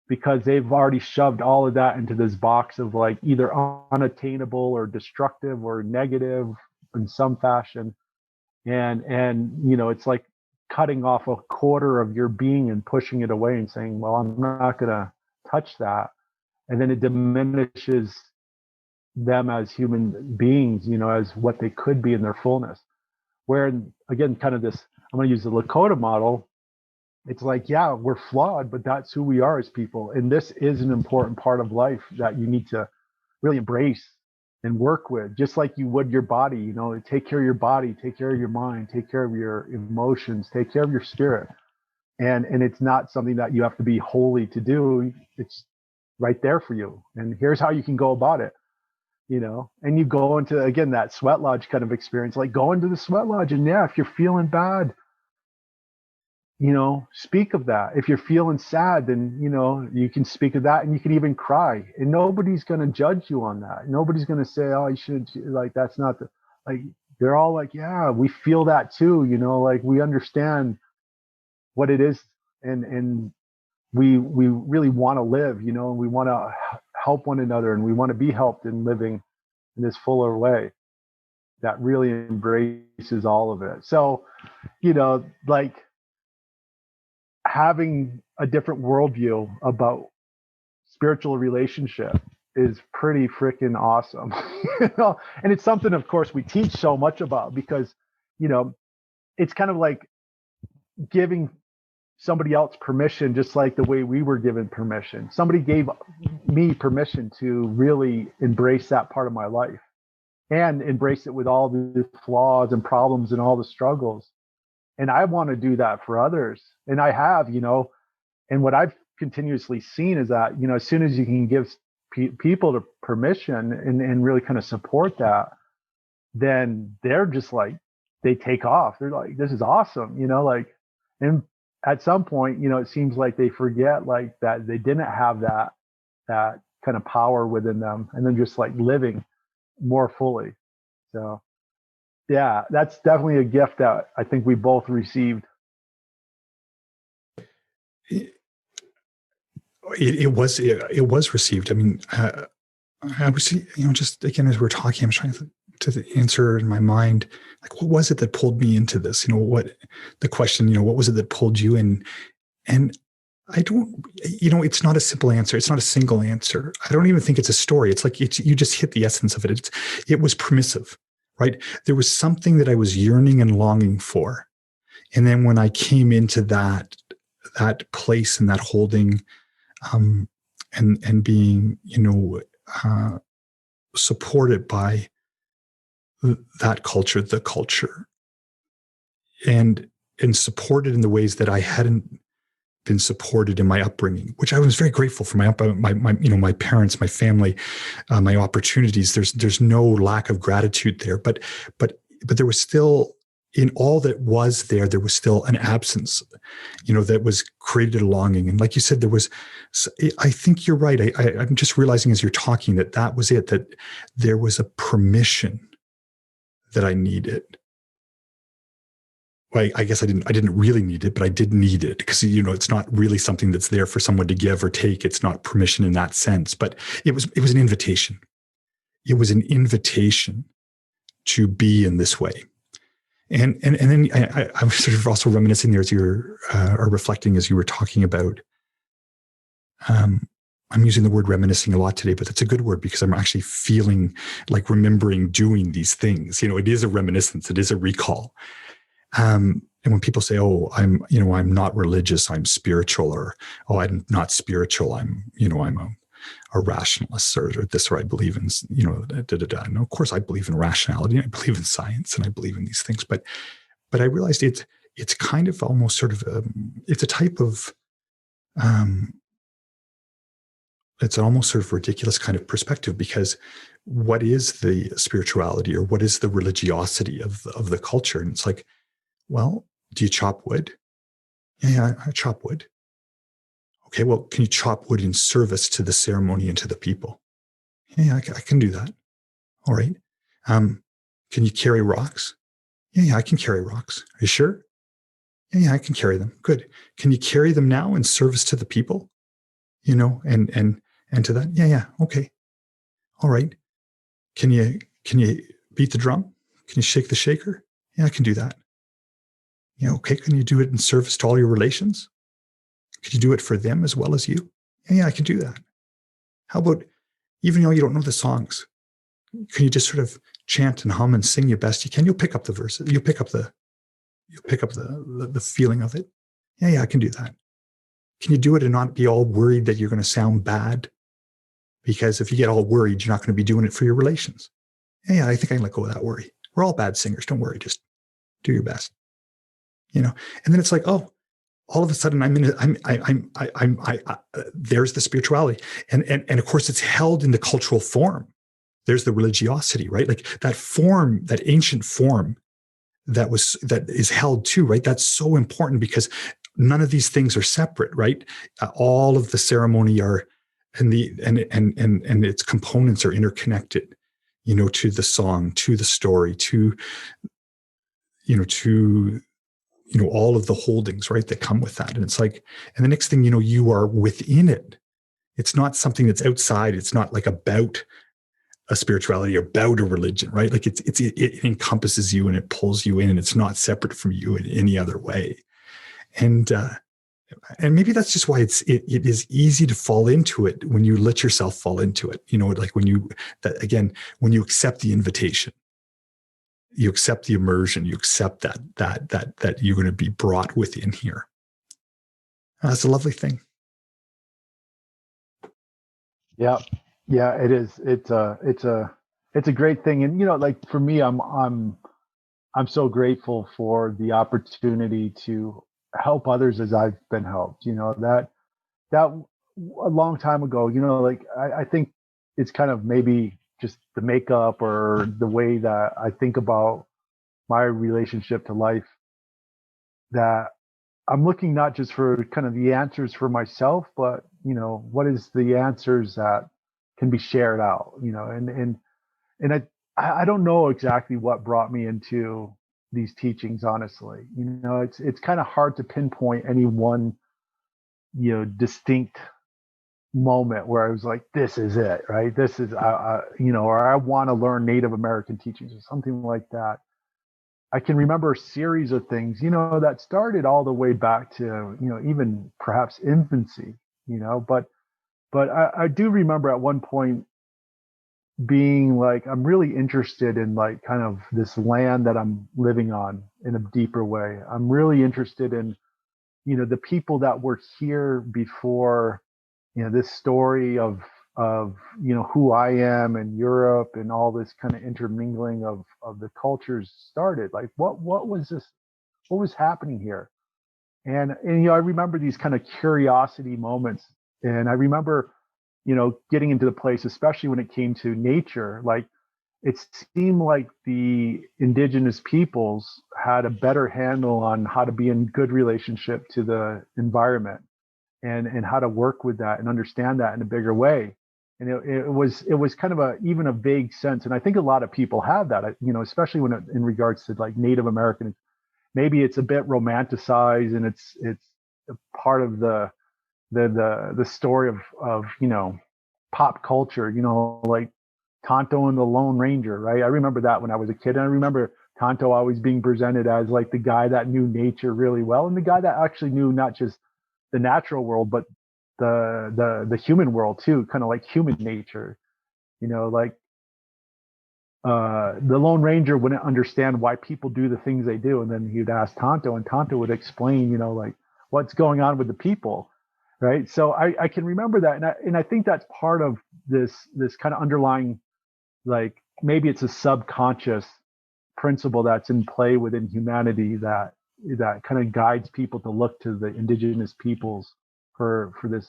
because they've already shoved all of that into this box of like either unattainable or destructive or negative in some fashion. And you know, it's like cutting off a quarter of your being and pushing it away and saying, well, I'm not going to touch that. And then it diminishes them as human beings, you know, as what they could be in their fullness. Where, again, kind of this, I'm going to use the Lakota model. It's like, yeah, we're flawed, but that's who we are as people. And this is an important part of life that you need to really embrace and work with, just like you would your body. You know, take care of your body, take care of your mind, take care of your emotions, take care of your spirit. And it's not something that you have to be holy to do. It's right there for you. And here's how you can go about it. You know, and you go into, again, that sweat lodge kind of experience, like go into the sweat lodge, and yeah, if you're feeling bad, you know, speak of that. If you're feeling sad, then, you know, you can speak of that, and you can even cry, and nobody's going to judge you on that. Nobody's going to say, oh, you should, like, that's not like, they're all like, yeah, we feel that too, like we understand what it is, and we really want to live, and we want to help one another, and we want to be helped in living in this fuller way that really embraces all of it. So, like having a different worldview about spiritual relationship is pretty freaking awesome. And it's something, of course, we teach so much about, because it's kind of like giving somebody else permission, just like the way we were given permission. Somebody gave me permission to really embrace that part of my life and embrace it with all the flaws and problems and all the struggles. And I want to do that for others. And I have, and what I've continuously seen is that, as soon as you can give people the permission and really kind of support that, then they're just like, they take off. They're like, this is awesome, and at some point, it seems like they forget like that they didn't have that kind of power within them, and then just like living more fully. So yeah, that's definitely a gift that I think we both received. It was received. I mean, I was, just again, as we're talking, I'm trying to answer in my mind, like, what was it that pulled me into this? What the question, what was it that pulled you in? And I don't, it's not a simple answer. It's not a single answer. I don't even think it's a story. It's like, you just hit the essence of it. It was permissive, right? There was something that I was yearning and longing for. And then when I came into that place and that holding, and being, supported by that culture, the culture, and supported in the ways that I hadn't been supported in my upbringing, which I was very grateful for. My parents, my family, my opportunities. There's no lack of gratitude there, but there was still, in all that was there was still an absence, that was created a longing. And like you said, I think you're right. I'm just realizing as you're talking that was it, that there was a permission that I needed. Well, I guess I didn't really need it, but I did need it, because, it's not really something that's there for someone to give or take. It's not permission in that sense, but it was an invitation. It was an invitation to be in this way. And then I was sort of also reminiscing there as you were or reflecting as you were talking about. I'm using the word reminiscing a lot today, but that's a good word, because I'm actually feeling like remembering doing these things. It is a reminiscence. It is a recall. And when people say, "Oh, I'm not religious, I'm spiritual," or "Oh, I'm not spiritual, I'm a rationalist," or this, or I believe in, And of course I believe in rationality, I believe in science, and I believe in these things. But I realized it's kind of almost sort of, it's a type of, it's an almost sort of ridiculous kind of perspective, because what is the spirituality, or what is the religiosity of the culture? And it's like, well, do you chop wood? Yeah, I chop wood. Okay, well, can you chop wood in service to the ceremony and to the people? Yeah, I can do that. All right. Can you carry rocks? Yeah, I can carry rocks. Are you sure? Yeah, I can carry them. Good. Can you carry them now in service to the people? And to that? Yeah, okay. All right. Can you beat the drum? Can you shake the shaker? Yeah, I can do that. Yeah, okay. Can you do it in service to all your relations? Could you do it for them as well as you? Yeah, I can do that. How about, even though you don't know the songs, can you just sort of chant and hum and sing your best you can? You'll pick up the verses. You'll pick up the feeling of it. Yeah, I can do that. Can you do it and not be all worried that you're going to sound bad? Because if you get all worried, you're not going to be doing it for your relations. Yeah, I think I can let go of that worry. We're all bad singers. Don't worry. Just do your best. And then it's like, oh, all of a sudden there's the spirituality. And of course it's held in the cultural form. There's the religiosity, right? Like that form, that ancient form that is held too, right? That's so important, because none of these things are separate, right? All of the ceremony are, and its components are interconnected. to the song, to the story, to all of the holdings, right, that come with that. And it's like, and the next thing you are within it. It's not something that's outside. It's not like about a spirituality or about a religion, right? Like it encompasses you and it pulls you in, and it's not separate from you in any other way. And maybe that's just why it is easy to fall into it when you let yourself fall into it. Like when you accept the invitation, you accept the immersion, you accept that you're going to be brought within here. That's a lovely thing. Yeah, it is. It's a great thing, and like for me, I'm so grateful for the opportunity to help others as I've been helped. That a long time ago. Like I think it's kind of maybe just the makeup or the way that I think about my relationship to life, that I'm looking not just for kind of the answers for myself, but what is the answers that can be shared out, and I don't know exactly what brought me into these teachings, honestly. It's kind of hard to pinpoint any one, distinct moment where I was like, this is it, right? This is, or I want to learn Native American teachings or something like that. I can remember a series of things, that started all the way back to, even perhaps infancy, but I do remember at one point being like, I'm really interested in like kind of this land that I'm living on in a deeper way. I'm really interested in, the people that were here before, this story of who I am and Europe and all this kind of intermingling of the cultures started. Like what was this? What was happening here? And I remember these kind of curiosity moments, and I remember getting into the place, especially when it came to nature. Like it seemed like the indigenous peoples had a better handle on how to be in good relationship to the environment, and how to work with that and understand that in a bigger way. And it was kind of even a vague sense. And I think a lot of people have that, especially when in regards to like Native American, maybe it's a bit romanticized, and it's part of the story of pop culture, like Tonto and the Lone Ranger, right? I remember that when I was a kid, and I remember Tonto always being presented as like the guy that knew nature really well, and the guy that actually knew not just the natural world, but the human world too, kind of like human nature. Like the Lone Ranger wouldn't understand why people do the things they do, and then he'd ask Tonto, and Tonto would explain, like what's going on with the people, right? So I can remember that, and I think that's part of this kind of underlying, like maybe it's a subconscious principle that's in play within humanity that kind of guides people to look to the indigenous peoples for this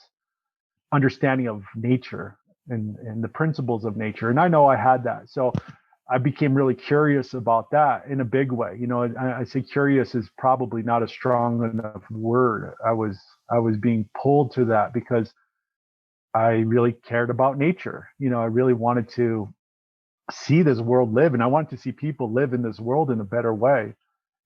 understanding of nature and the principles of nature. And I know I had that, so I became really curious about that in a big way. I say curious is probably not a strong enough word. I was being pulled to that because I really cared about nature. I really wanted to see this world live, and I wanted to see people live in this world in a better way.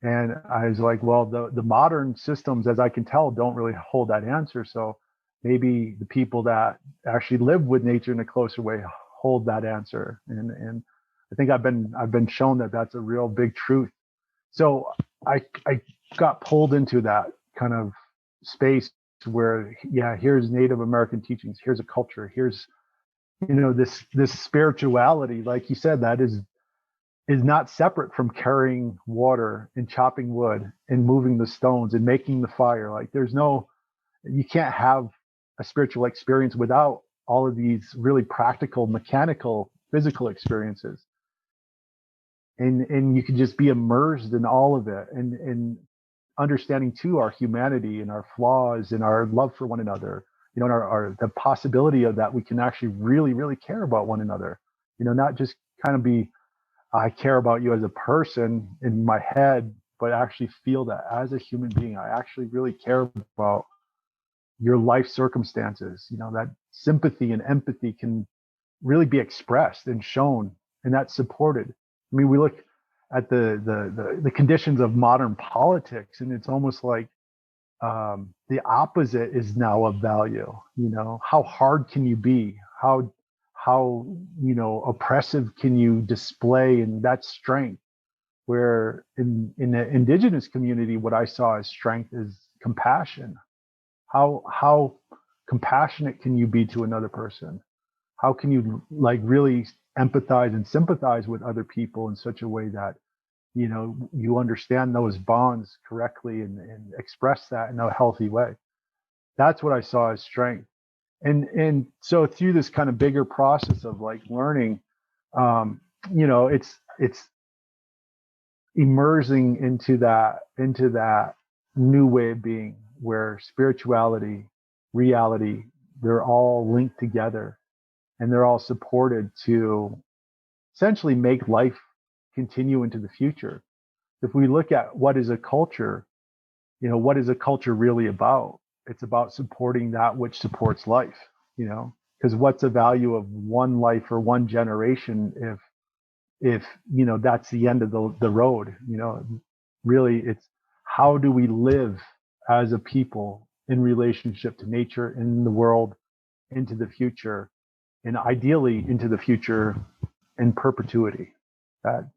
And I was like, well, the modern systems, as I can tell, don't really hold that answer. So maybe the people that actually live with nature in a closer way hold that answer. And I think I've been shown that that's a real big truth. So I got pulled into that kind of space where, yeah, here's Native American teachings, here's a culture, here's this spirituality, like you said, that is not separate from carrying water and chopping wood and moving the stones and making the fire. Like you can't have a spiritual experience without all of these really practical, mechanical, physical experiences. And you can just be immersed in all of it, and understanding too our humanity and our flaws and our love for one another, and our the possibility of that we can actually really, really care about one another, not just kind of be, I care about you as a person in my head, but actually feel that as a human being, I actually really care about your life circumstances. That sympathy and empathy can really be expressed and shown and that's supported. I mean, we look at the conditions of modern politics, and it's almost like the opposite is now of value. How hard can you be? How oppressive can you display? And that's strength. Where in the Indigenous community, what I saw as strength is compassion. How compassionate can you be to another person? How can you really empathize and sympathize with other people in such a way that you understand those bonds correctly and express that in a healthy way? That's what I saw as strength. And so through this kind of bigger process of learning, it's immersing into that new way of being, where spirituality, reality, they're all linked together, and they're all supported to essentially make life continue into the future. If we look at what is a culture, what is a culture really about? It's about supporting that which supports life, because what's the value of one life or one generation if that's the end of the road? Really, it's how do we live as a people in relationship to nature, in the world, into the future, and ideally into the future in perpetuity. That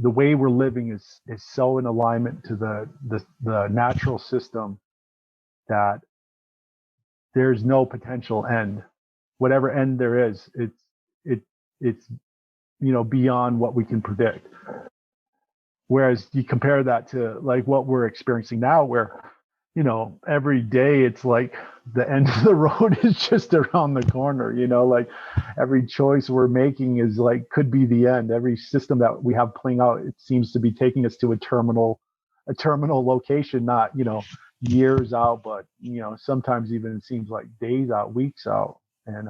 the way we're living is so in alignment to the natural system that there's no potential end. Whatever end there is, it's beyond what we can predict. Whereas you compare that to what we're experiencing now, where every day it's like the end of the road is just around the corner. Every choice we're making is could be the end. Every system that we have playing out, it seems to be taking us to a terminal location, not years out, but sometimes even it seems like days out, weeks out. And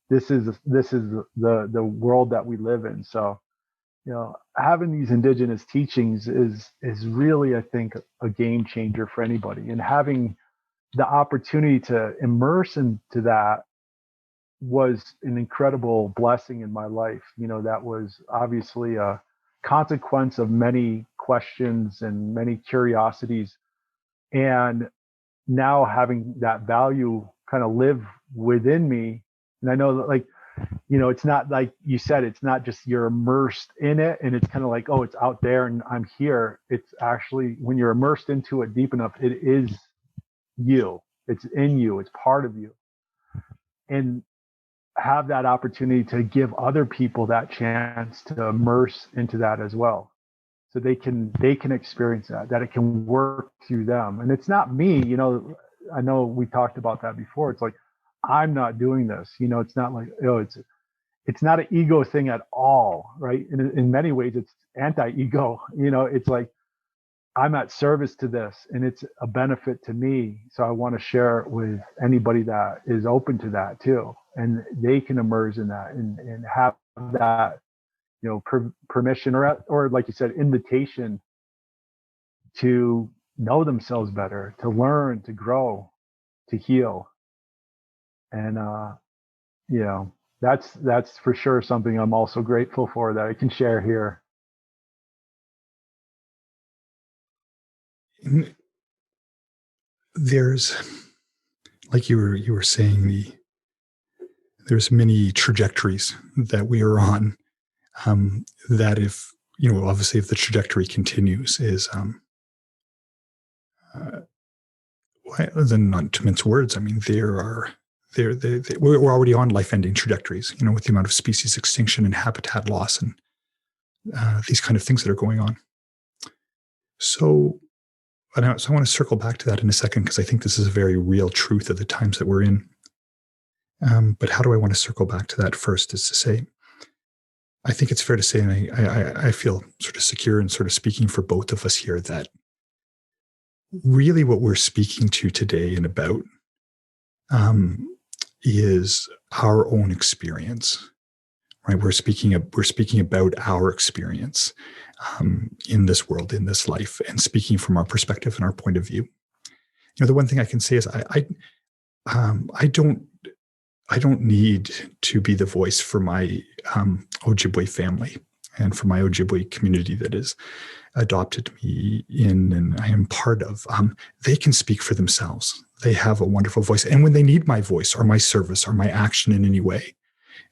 this is the world that we live in. So having these Indigenous teachings is really, I think, a game changer for anybody. And having the opportunity to immerse into that was an incredible blessing in my life. That was obviously a consequence of many questions and many curiosities. And now having that value kind of live within me. And I know that it's not like you said, it's not just you're immersed in it and it's kind of like, oh, it's out there and I'm here. It's actually, when you're immersed into it deep enough, it is you. It's in you. It's part of you. And have that opportunity to give other people that chance to immerse into that as well. So they can experience that it can work through them. And it's not me, I know we talked about that before. It's like, I'm not doing this, it's not like, it's not an ego thing at all, right? In many ways, it's anti-ego, it's like, I'm at service to this and it's a benefit to me. So I want to share it with anybody that is open to that too. And they can immerse in that and have that, permission or like you said, invitation to know themselves better, to learn, to grow, to heal. And, that's for sure something I'm also grateful for that I can share here. There's, like you were saying, there's many trajectories that we are on. That if obviously if the trajectory continues, is then not to mince words. I mean, we're already on life-ending trajectories. With the amount of species extinction and habitat loss and these kind of things that are going on. So I want to circle back to that in a second, because I think this is a very real truth of the times that we're in. But how do I want to circle back to that first is to say, I think it's fair to say, and I feel sort of secure in sort of speaking for both of us here, that really what we're speaking to today and about is our own experience, right? We're speaking about our experience in this world, in this life, and speaking from our perspective and our point of view. The one thing I can say is I don't I don't need to be the voice for my Ojibwe family and for my Ojibwe community that has adopted me in and I am part of. They can speak for themselves. They have a wonderful voice. And when they need my voice or my service or my action in any way,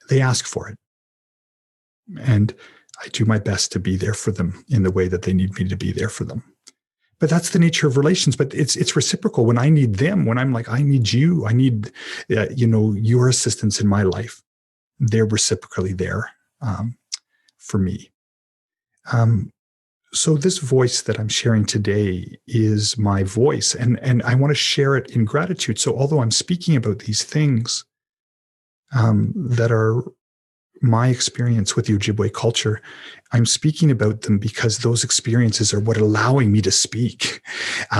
they ask for it. And I do my best to be there for them in the way that they need me to be there for them. But that's the nature of relations. But it's reciprocal. When I need them, when I'm like, I need you, I need, your assistance in my life, they're reciprocally there for me. So this voice that I'm sharing today is my voice, and I want to share it in gratitude. So although I'm speaking about these things that are my experience with the Ojibwe culture, I'm speaking about them because those experiences are what allowing me to speak.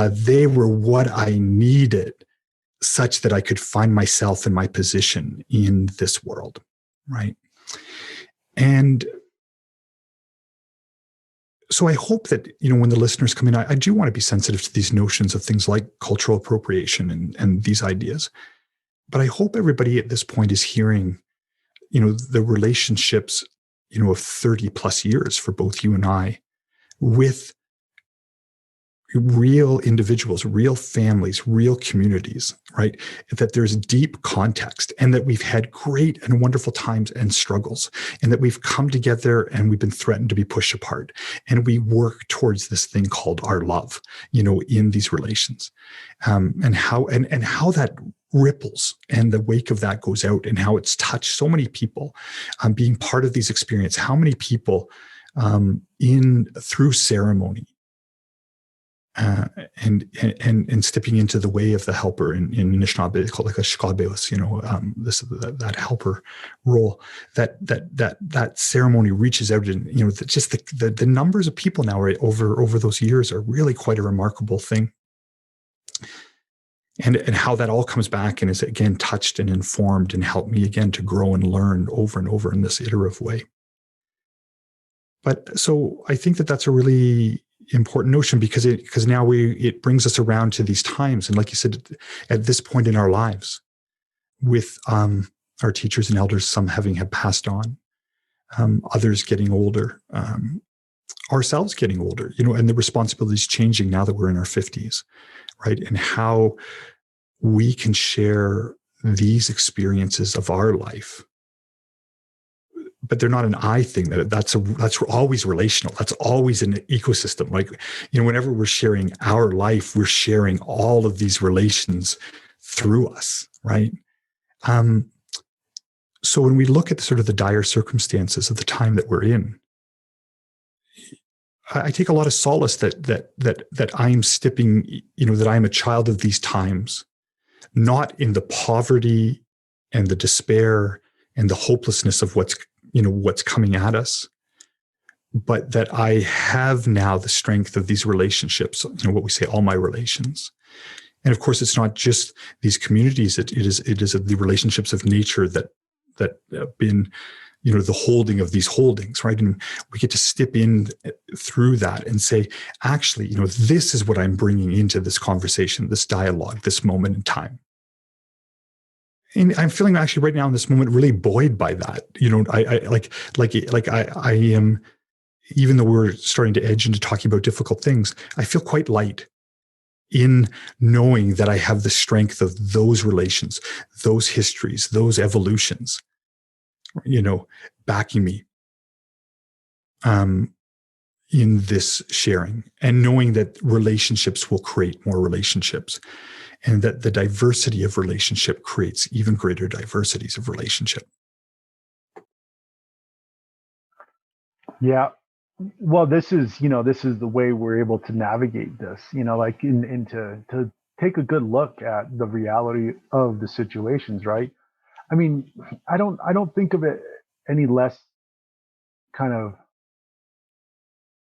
They were what I needed such that I could find myself and my position in this world, right? And so I hope that, when the listeners come in, I do want to be sensitive to these notions of things like cultural appropriation and these ideas. But I hope everybody at this point is hearing, the relationships, of 30 plus years for both you and I with real individuals, real families, real communities, right? That there's deep context and that we've had great and wonderful times and struggles and that we've come together and we've been threatened to be pushed apart. And we work towards this thing called our love, in these relations, and how that ripples and the wake of that goes out and how it's touched so many people being part of these experiences, how many people through ceremony, and stepping into the way of the helper in Anishinaabe, they call it like a shkabeos, that helper role. That ceremony reaches out, and just the numbers of people now over those years are really quite a remarkable thing. And how that all comes back and is again touched and informed and helped me again to grow and learn over and over in this iterative way. But so I think that that's a really important notion because now it brings us around to these times. And like you said, at this point in our lives with our teachers and elders, some having passed on, others getting older, ourselves getting older, and the responsibilities changing now that we're in our 50s, right? And how we can share these experiences of our life, but they're not an I thing. That's always relational. That's always an ecosystem. Like, whenever we're sharing our life, we're sharing all of these relations through us, right? So when we look at sort of the dire circumstances of the time that we're in, I take a lot of solace that I'm stepping, that I'm a child of these times, not in the poverty and the despair and the hopelessness of what's coming at us, but that I have now the strength of these relationships, what we say, all my relations. And of course, it's not just these communities. It is the relationships of nature that have been, the holding of these holdings, right? And we get to step in through that and say, actually, this is what I'm bringing into this conversation, this dialogue, this moment in time. And I'm feeling actually right now in this moment really buoyed by that. I am, even though we're starting to edge into talking about difficult things, I feel quite light in knowing that I have the strength of those relations, those histories, those evolutions, backing me in this sharing, and knowing that relationships will create more relationships, and that the diversity of relationship creates even greater diversities of relationship. Yeah. Well, this is the way we're able to navigate this, to take a good look at the reality of the situations, right? I mean, I don't think of it any less kind of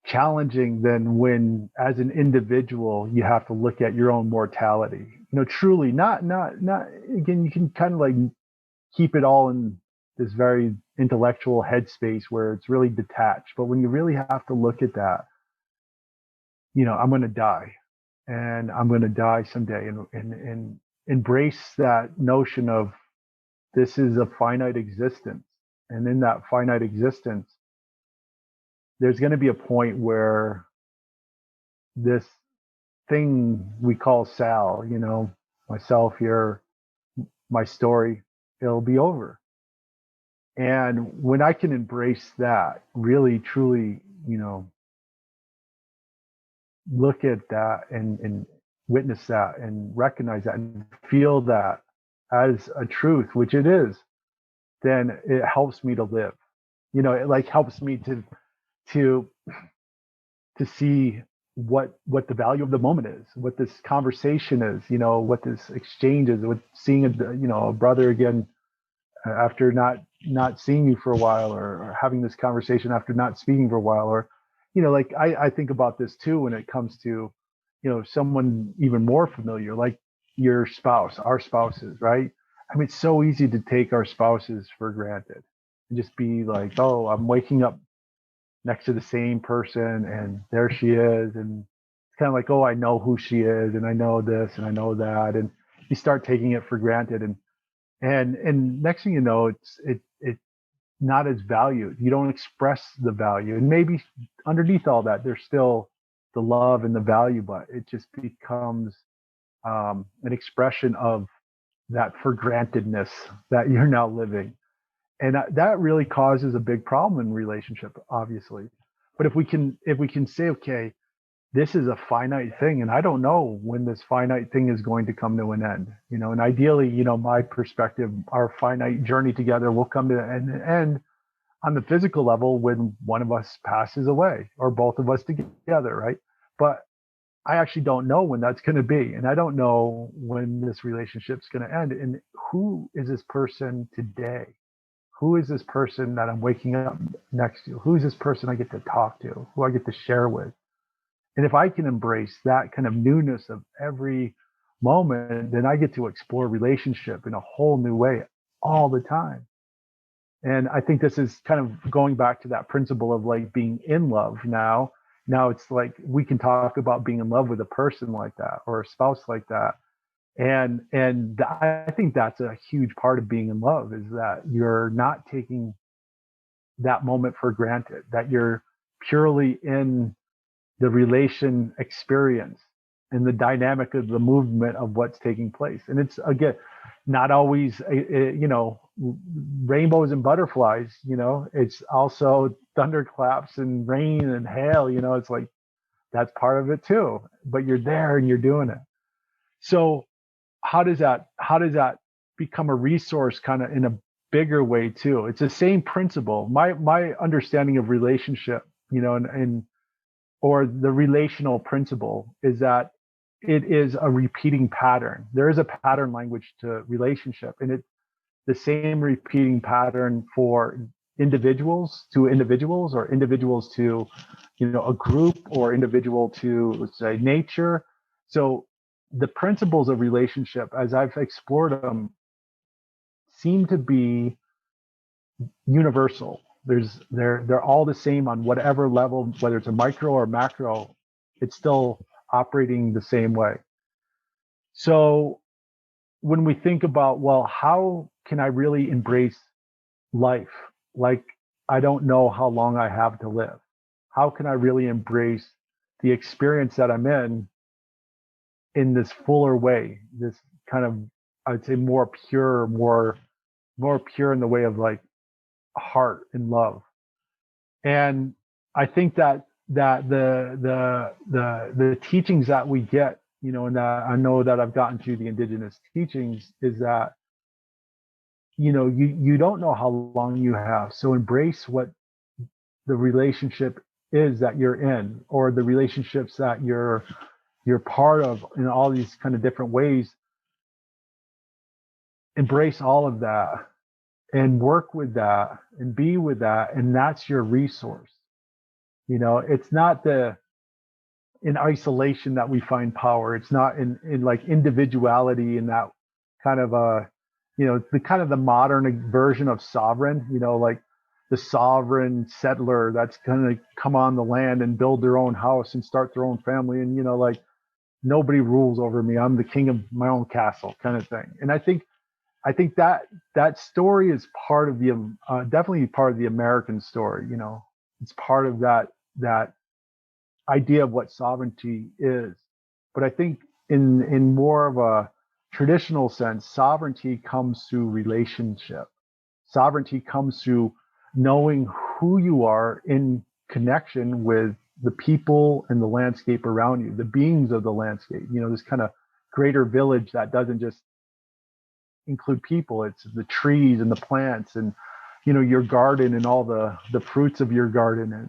challenging than when, as an individual, you have to look at your own mortality. Truly, not again, you can kind of like keep it all in this very intellectual headspace where it's really detached. But when you really have to look at that, I'm going to die, and I'm going to die someday, and embrace that notion of this is a finite existence. And in that finite existence, there's going to be a point where this thing we call Sal, myself here, my story, it'll be over. And when I can embrace that, really, truly, look at that and witness that and recognize that and feel that as a truth, which it is, then it helps me to live. It like helps me to see what the value of the moment is, what this conversation is, what this exchange is, what seeing a brother again after not seeing you for a while, or having this conversation after not speaking for a while, or like I think about this too when it comes to someone even more familiar, like your spouse, our spouses, right? I mean, it's so easy to take our spouses for granted and just be like, oh, I'm waking up next to the same person and there she is, and it's kind of like, oh, I know who she is and I know this and I know that, and you start taking it for granted, and next thing you know, it's not as valued. You don't express the value, and maybe underneath all that there's still the love and the value, but it just becomes an expression of that for grantedness that you're now living. And that really causes a big problem in relationship, obviously. But if we can say, okay, this is a finite thing, and I don't know when this finite thing is going to come to an end, and ideally, my perspective, our finite journey together will come to an end on the physical level when one of us passes away, or both of us together, right? But I actually don't know when that's going to be, and I don't know when this relationship's going to end. And who is this person today? Who is this person that I'm waking up next to? Who is this person I get to talk to, who I get to share with? And if I can embrace that kind of newness of every moment, then I get to explore relationship in a whole new way all the time. And I think this is kind of going back to that principle of like being in love now. Now it's like we can talk about being in love with a person like that, or a spouse like that. And I think that's a huge part of being in love, is that you're not taking that moment for granted, that you're purely in the relation experience and the dynamic of the movement of what's taking place. And it's, again, not always rainbows and butterflies, it's also thunderclaps and rain and hail, it's like that's part of it too, but you're there and you're doing it. So how does that become a resource kind of in a bigger way too? It's the same principle. My understanding of relationship, or the relational principle, is that it is a repeating pattern. There is a pattern language to relationship, and it's the same repeating pattern for individuals to individuals, or individuals to, a group, or individual to, let's say, nature. So the principles of relationship, as I've explored them, seem to be universal. They're all the same on whatever level, whether it's a micro or macro, it's still operating the same way. So when we think about, well, how can I really embrace life? Like, I don't know how long I have to live. How can I really embrace the experience that I'm in this fuller way, this kind of, I'd say, more pure in the way of like heart and love. And I think that the teachings that we get, and that I know that I've gotten through the Indigenous teachings, is that you don't know how long you have, so embrace what the relationship is that you're in, or the relationships that you're part of in all these kind of different ways. Embrace all of that and work with that and be with that, and that's your resource. It's not in isolation that we find power. It's not in like individuality, in that kind of the kind of the modern version of sovereign, like the sovereign settler that's going to come on the land and build their own house and start their own family, and like nobody rules over me, I'm the king of my own castle kind of thing. And I think I think that story is part of the definitely part of the American story. It's part of that idea of what sovereignty is. But I think in more of a traditional sense, sovereignty comes through relationship. Sovereignty comes through knowing who you are in connection with the people and the landscape around you, the beings of the landscape. This kind of greater village that doesn't just include people. It's the trees and the plants and your garden and all the fruits of your garden, and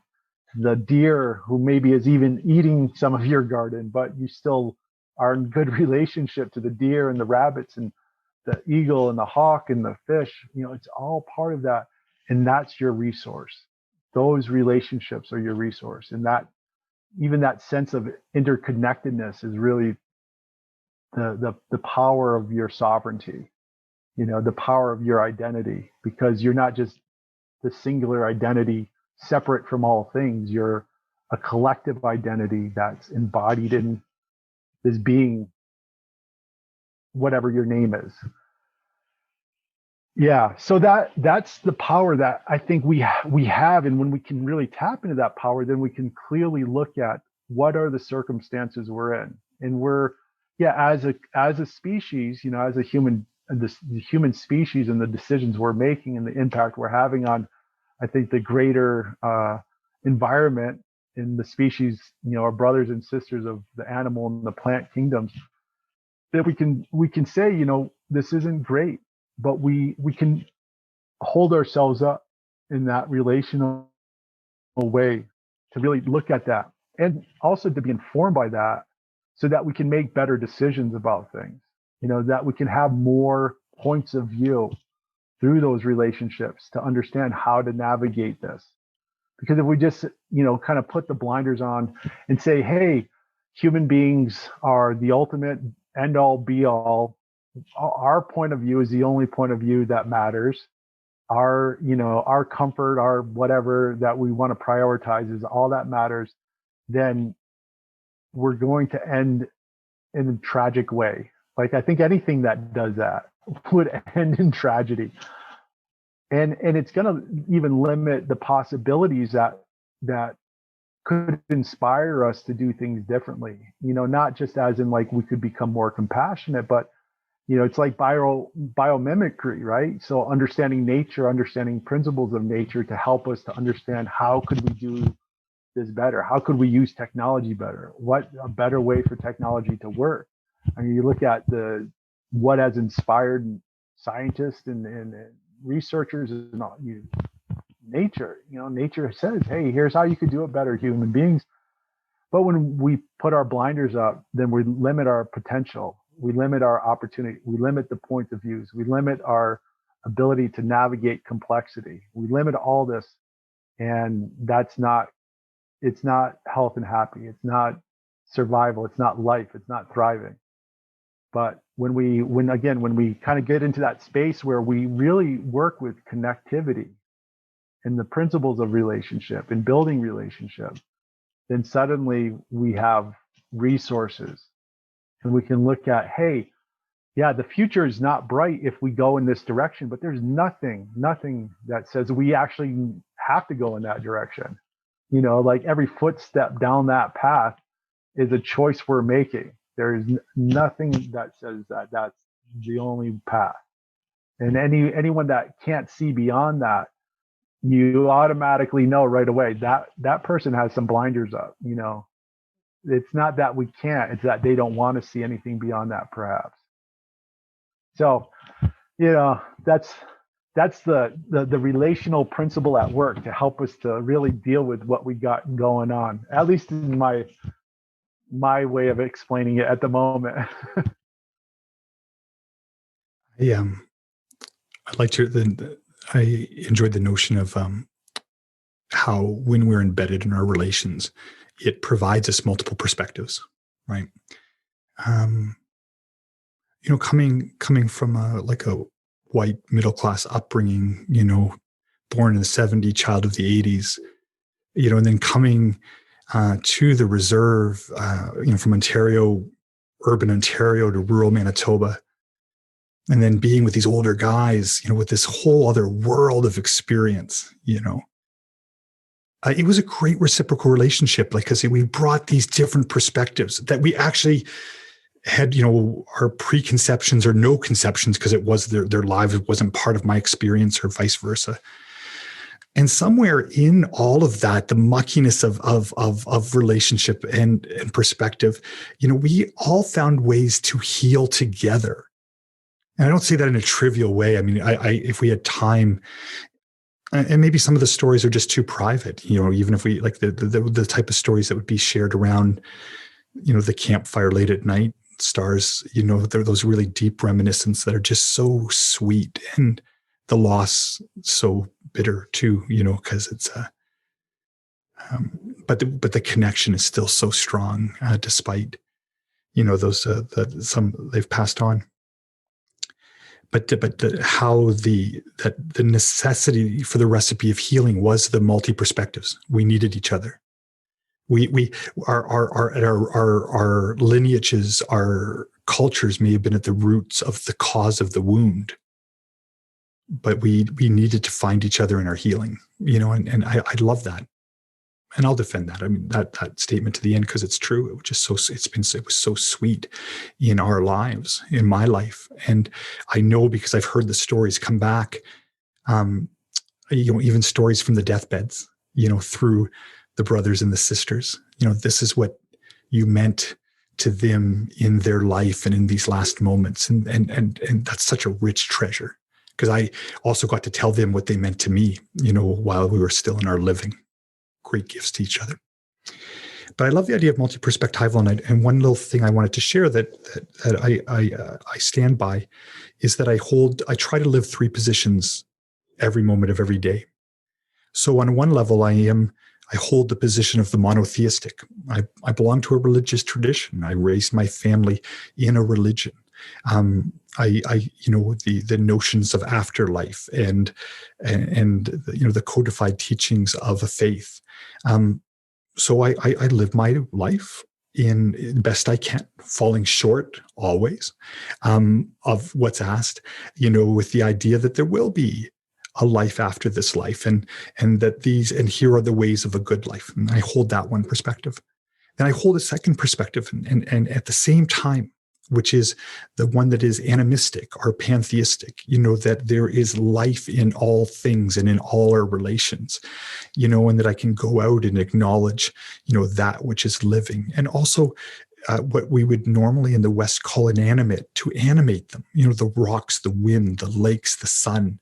the deer who maybe is even eating some of your garden, but you still are in good relationship to the deer and the rabbits and the eagle and the hawk and the fish. It's all part of that, and that's your resource. Those relationships are your resource, and that even that sense of interconnectedness is really the power of your sovereignty. The power of your identity, because you're not just the singular identity separate from all things. You're a collective identity that's embodied in this being, whatever your name is. Yeah, so that's the power that I think we have, and when we can really tap into that power, then we can clearly look at what are the circumstances we're in, and we're as a species, as a human, the human species, and the decisions we're making and the impact we're having on, I think, the greater environment in the species, our brothers and sisters of the animal and the plant kingdoms, that we can say, this isn't great, but we can hold ourselves up in that relational way to really look at that, and also to be informed by that, so that we can make better decisions about things, that we can have more points of view through those relationships to understand how to navigate this. Because if we just, kind of put the blinders on and say, hey, human beings are the ultimate end all be all, our point of view is the only point of view that matters, our comfort, our whatever that we want to prioritize is all that matters, then we're going to end in a tragic way. Like, I think anything that does that would end in tragedy. And it's going to even limit the possibilities that could inspire us to do things differently, not just as in like we could become more compassionate, but it's like biomimicry, right? So understanding nature, understanding principles of nature to help us to understand how could we do this better? How could we use technology better? What a better way for technology to work? I mean, you look at what has inspired scientists and researchers and all, nature. Nature says, hey, here's how you could do it better, human beings. But when we put our blinders up, then we limit our potential. We limit our opportunity. We limit the points of views. We limit our ability to navigate complexity. We limit all this, and it's not health and happy. It's not survival. It's not life. It's not thriving. But when we kind of get into that space where we really work with connectivity and the principles of relationship and building relationship, then suddenly we have resources, and we can look at, hey, yeah, the future is not bright if we go in this direction, but there's nothing that says we actually have to go in that direction. Like every footstep down that path is a choice we're making. There is nothing that says that that's the only path. And anyone that can't see beyond that, you automatically know right away that person has some blinders up. It's not that we can't, it's that they don't want to see anything beyond that, perhaps. So, that's the relational principle at work to help us to really deal with what we got going on, at least in my way of explaining it at the moment. I enjoyed the notion of how when we're embedded in our relations, it provides us multiple perspectives, right? Coming from a white middle class upbringing, born in the 70s, child of the 80s, and then coming to the reserve, from Ontario, urban Ontario to rural Manitoba, And then being with these older guys, with this whole other world of experience, it was a great reciprocal relationship. Like I say, we brought these different perspectives that we actually had, our preconceptions or no conceptions, because it was their lives. It wasn't part of my experience or vice versa. And somewhere in all of that, the muckiness of relationship and perspective, we all found ways to heal together. And I don't say that in a trivial way. I mean, if we had time, and maybe some of the stories are just too private, even if we like the type of stories that would be shared around, the campfire late at night, stars, they're those really deep reminiscences that are just so sweet, and the loss so bitter too, because it's but the connection is still so strong, despite, those some they've passed on. But the necessity for the recipe of healing was the multi perspectives. We needed each other. Our lineages, our cultures may have been at the roots of the cause of the wound, but we needed to find each other in our healing. And I love that. And I'll defend that. I mean, that statement to the end, because it's true. It was just it was so sweet in our lives, in my life. And I know, because I've heard the stories come back, even stories from the deathbeds, through the brothers and the sisters, this is what you meant to them in their life and in these last moments. And that's such a rich treasure, because I also got to tell them what they meant to me, while we were still in our living. Great gifts to each other. But I love the idea of multi-perspectival, and one little thing I wanted to share that I stand by is that I try to live three positions every moment of every day. So on one level, I hold the position of the monotheistic. I belong to a religious tradition. I raised my family in a religion. The notions of afterlife and the codified teachings of a faith. So I live my life in best I can, falling short always of what's asked, with the idea that there will be a life after this life, and that here are the ways of a good life. And I hold that one perspective. Then I hold a second perspective, and at the same time, which is the one that is animistic or pantheistic, that there is life in all things and in all our relations, and that I can go out and acknowledge, that which is living. And also what we would normally in the West call inanimate, to animate them, the rocks, the wind, the lakes, the sun,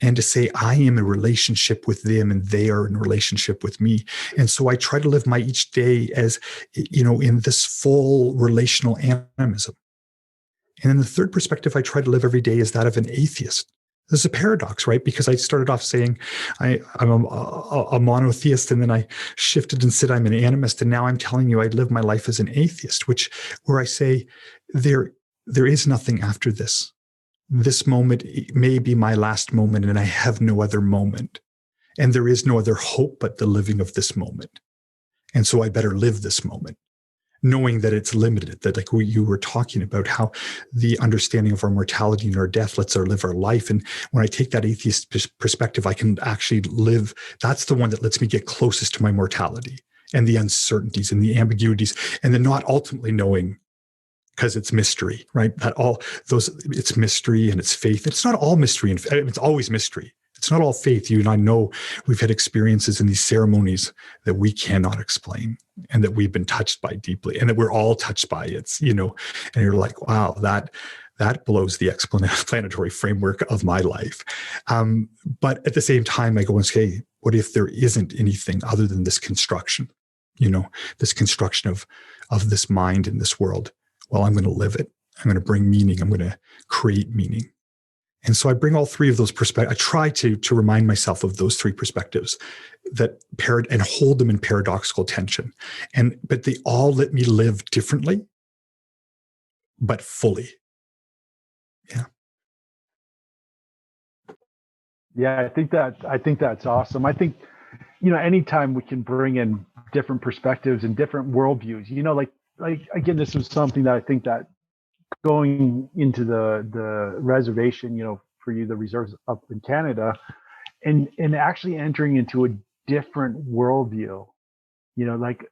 and to say, I am in relationship with them and they are in relationship with me. And so I try to live my each day as, in this full relational animism. And then the third perspective I try to live every day is that of an atheist. This is a paradox, right? Because I started off saying I'm a monotheist, and then I shifted and said I'm an animist, and now I'm telling you I live my life as an atheist, where I say there is nothing after this. This moment may be my last moment, and I have no other moment, and there is no other hope but the living of this moment. And so I better live this moment, knowing that it's limited, that like you were talking about, how the understanding of our mortality and our death lets us live our life. And when I take that atheist perspective, I can actually live. That's the one that lets me get closest to my mortality and the uncertainties and the ambiguities, and then not ultimately knowing, because it's mystery, right? It's mystery and it's faith. It's not all mystery, and it's always mystery. It's not all faith. You and I know we've had experiences in these ceremonies that we cannot explain, and that we've been touched by deeply, and that we're all touched by. It's, and you're like, wow, that blows the explanatory framework of my life. But at the same time, I go and say, what if there isn't anything other than this construction, this construction of this mind in this world? Well, I'm going to live it. I'm going to bring meaning. I'm going to create meaning. And so I bring all three of those perspectives. I try to remind myself of those three perspectives and hold them in paradoxical tension. But they all let me live differently, but fully. Yeah. Yeah, I think that's awesome. I think, anytime we can bring in different perspectives and different worldviews, like again, this is something that I think that going into the reservation, for you, the reserves up in Canada, and actually entering into a different worldview, like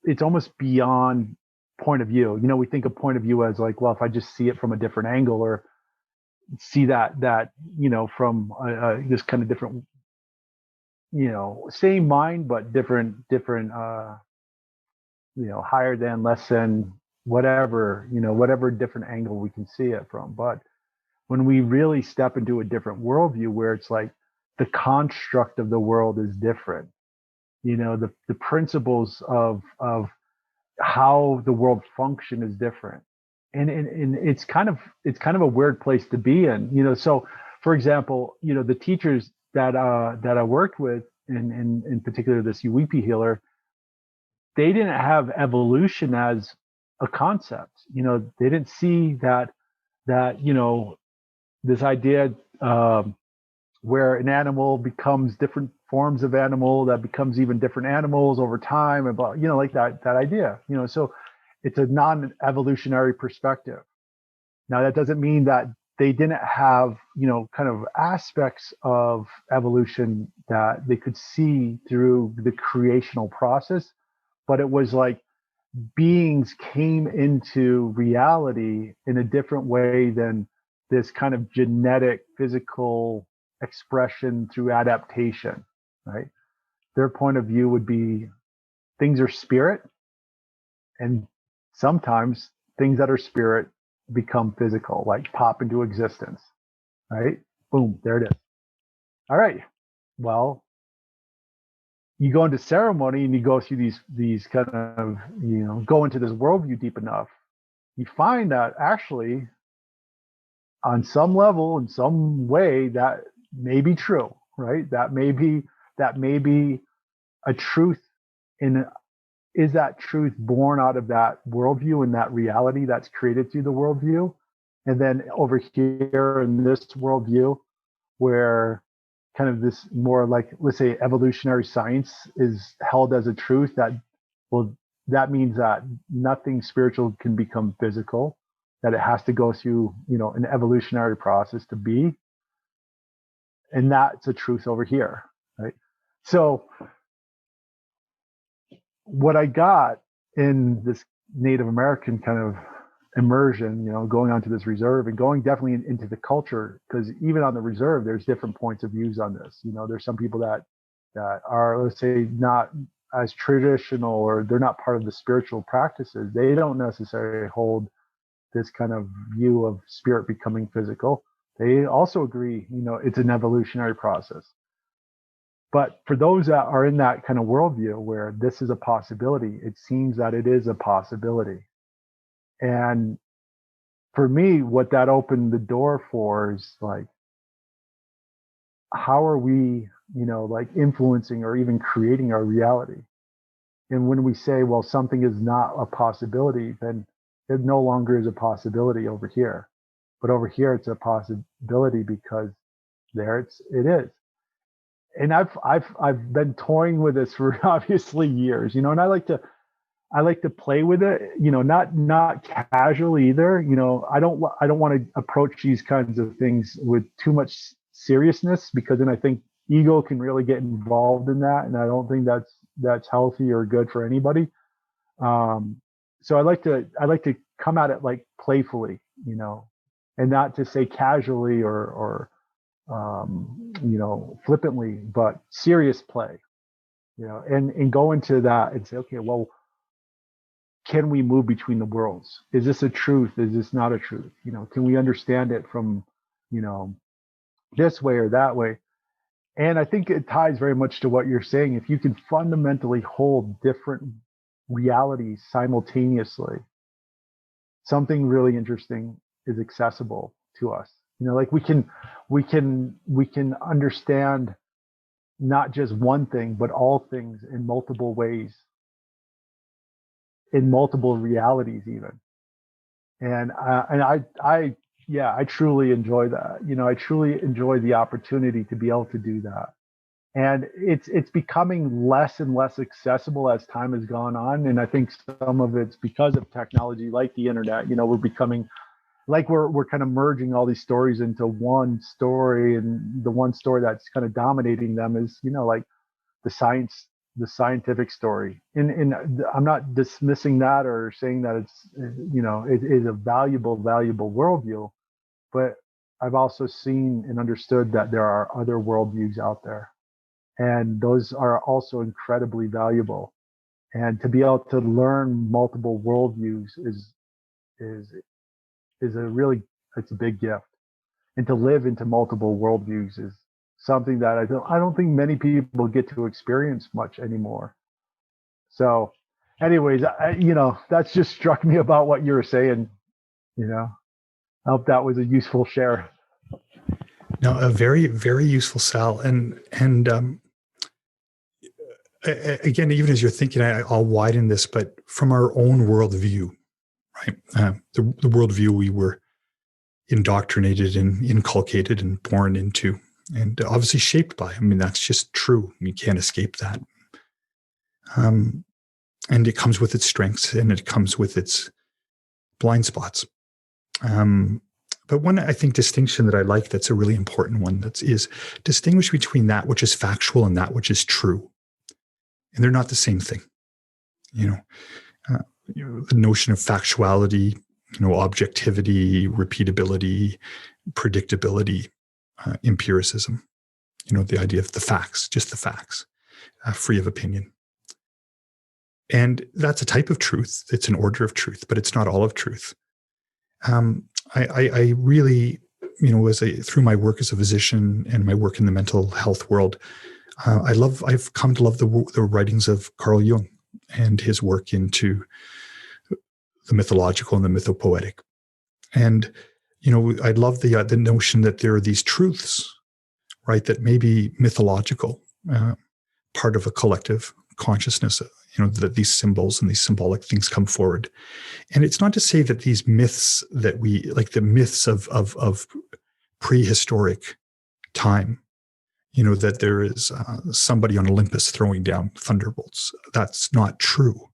it's almost beyond point of view. We think of point of view as like, well, if I just see it from a different angle, or see that from this kind of different, same mind, but different higher than, less than, whatever different angle we can see it from. But when we really step into a different worldview, where it's like the construct of the world is different, the principles of how the world function is different, and it's kind of a weird place to be in. So for example, the teachers that I worked with, in particular this Inipi healer, they didn't have evolution as a concept. They didn't see that this idea, where an animal becomes different forms of animal, that becomes even different animals over time, and like that idea. So it's a non-evolutionary perspective. Now that doesn't mean that they didn't have kind of aspects of evolution that they could see through the creational process, but it was like beings came into reality in a different way than this kind of genetic physical expression through adaptation, right? Their point of view would be things are spirit, and sometimes things that are spirit become physical, like pop into existence, right? Boom, there it is. All right. Well, you go into ceremony and you go through these kind of, go into this worldview deep enough, you find that actually on some level, in some way, that may be true, right? That may be a truth. In Is that truth born out of that worldview and that reality that's created through the worldview? And then over here in this worldview, where kind of this more like, let's say, evolutionary science is held as a truth, that means that nothing spiritual can become physical, that it has to go through, an evolutionary process to be. And that's a truth over here, right? So what I got in this Native American kind of immersion, going onto this reserve and going definitely into the culture, because even on the reserve, there's different points of views on this. There's some people that are, let's say, not as traditional, or they're not part of the spiritual practices. They don't necessarily hold this kind of view of spirit becoming physical. They also agree, it's an evolutionary process. But for those that are in that kind of worldview where this is a possibility, it seems that it is a possibility. And for me, what that opened the door for is like, how are we, like influencing or even creating our reality? And when we say, well, something is not a possibility, then it no longer is a possibility over here. But over here, it's a possibility because there it is. And I've been toying with this for obviously years, and I like to play with it, not casually either. I don't want to approach these kinds of things with too much seriousness, because then I think ego can really get involved in that, and I don't think that's healthy or good for anybody. So I like to come at it like playfully, and not to say casually or flippantly, but serious play, and go into that and say, okay, well, can we move between the worlds? Is this a truth? Is this not a truth? Can we understand it from, this way or that way? And I think it ties very much to what you're saying. If you can fundamentally hold different realities simultaneously, something really interesting is accessible to us. Like we can understand not just one thing, but all things in multiple ways, in multiple realities even. And I truly enjoy that. I truly enjoy the opportunity to be able to do that. And it's becoming less and less accessible as time has gone on. And I think some of it's because of technology like the internet. We're becoming like we're kind of merging all these stories into one story, and the one story that's kind of dominating them is like the scientific story. And I'm not dismissing that or saying that it's it is a valuable worldview, but I've also seen and understood that there are other worldviews out there, and those are also incredibly valuable. And to be able to learn multiple worldviews is it's a big gift. And to live into multiple worldviews is something that I don't think many people get to experience much anymore. So, anyways, that's just struck me about what you were saying. I hope that was a useful share. No, a very, very useful, Sal. And again, even as you're thinking, I'll widen this, but from our own worldview, right? The worldview we were indoctrinated and inculcated and born into, and obviously shaped by. I mean, that's just true. You can't escape that. And it comes with its strengths, and it comes with its blind spots. But one, I think, distinction that I like, that's a really important one, is distinguish between that which is factual and that which is true. And they're not the same thing. The notion of factuality, objectivity, repeatability, predictability, empiricism, the idea of the facts, just the facts, free of opinion. And that's a type of truth. It's an order of truth, but it's not all of truth. I really, through my work as a physician and my work in the mental health world, I've come to love the writings of Carl Jung and his work into the mythological and the mythopoetic. And, I love the notion that there are these truths, right, that may be mythological, part of a collective consciousness, that these symbols and these symbolic things come forward. And it's not to say that these myths that we, like the myths of prehistoric time, that there is somebody on Olympus throwing down thunderbolts. That's not true